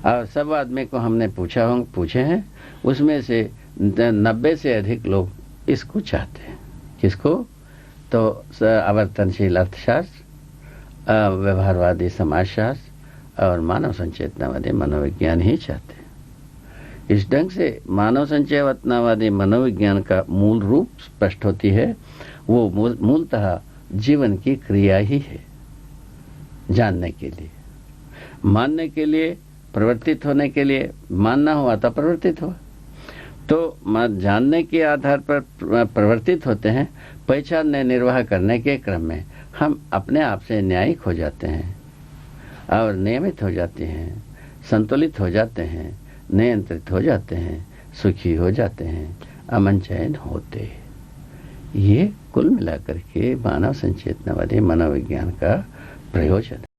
S2: और सब आदमी को हमने पूछे हैं, उसमें से 90 से अधिक लोग इसको चाहते हैं। किसको? तो आवर्तनशील अर्थशास्त्र, व्यवहारवादी समाजशास्त्र और मानव संचेतनावादी मनोविज्ञान ही चाहते हैं। इस ढंग से मानव संचेतनावादी मनोविज्ञान का मूल रूप स्पष्ट होती है। वो मूलतः जीवन की क्रिया ही है। जानने के लिए, मानने के लिए, प्रवर्तित होने के लिए, मानना हुआ तो प्रवर्तित हुआ। तो जानने के आधार पर प्रवर्तित होते हैं। पहचानने निर्वाह करने के क्रम में हम अपने आप से न्यायिक हो जाते हैं और नियमित हो जाते हैं, संतुलित हो जाते हैं, नियंत्रित हो जाते हैं, सुखी हो जाते हैं, अमन चैन होते हैं। ये कुल मिलाकर के मानव संचेतनावादी मनोविज्ञान का प्रयोजन है।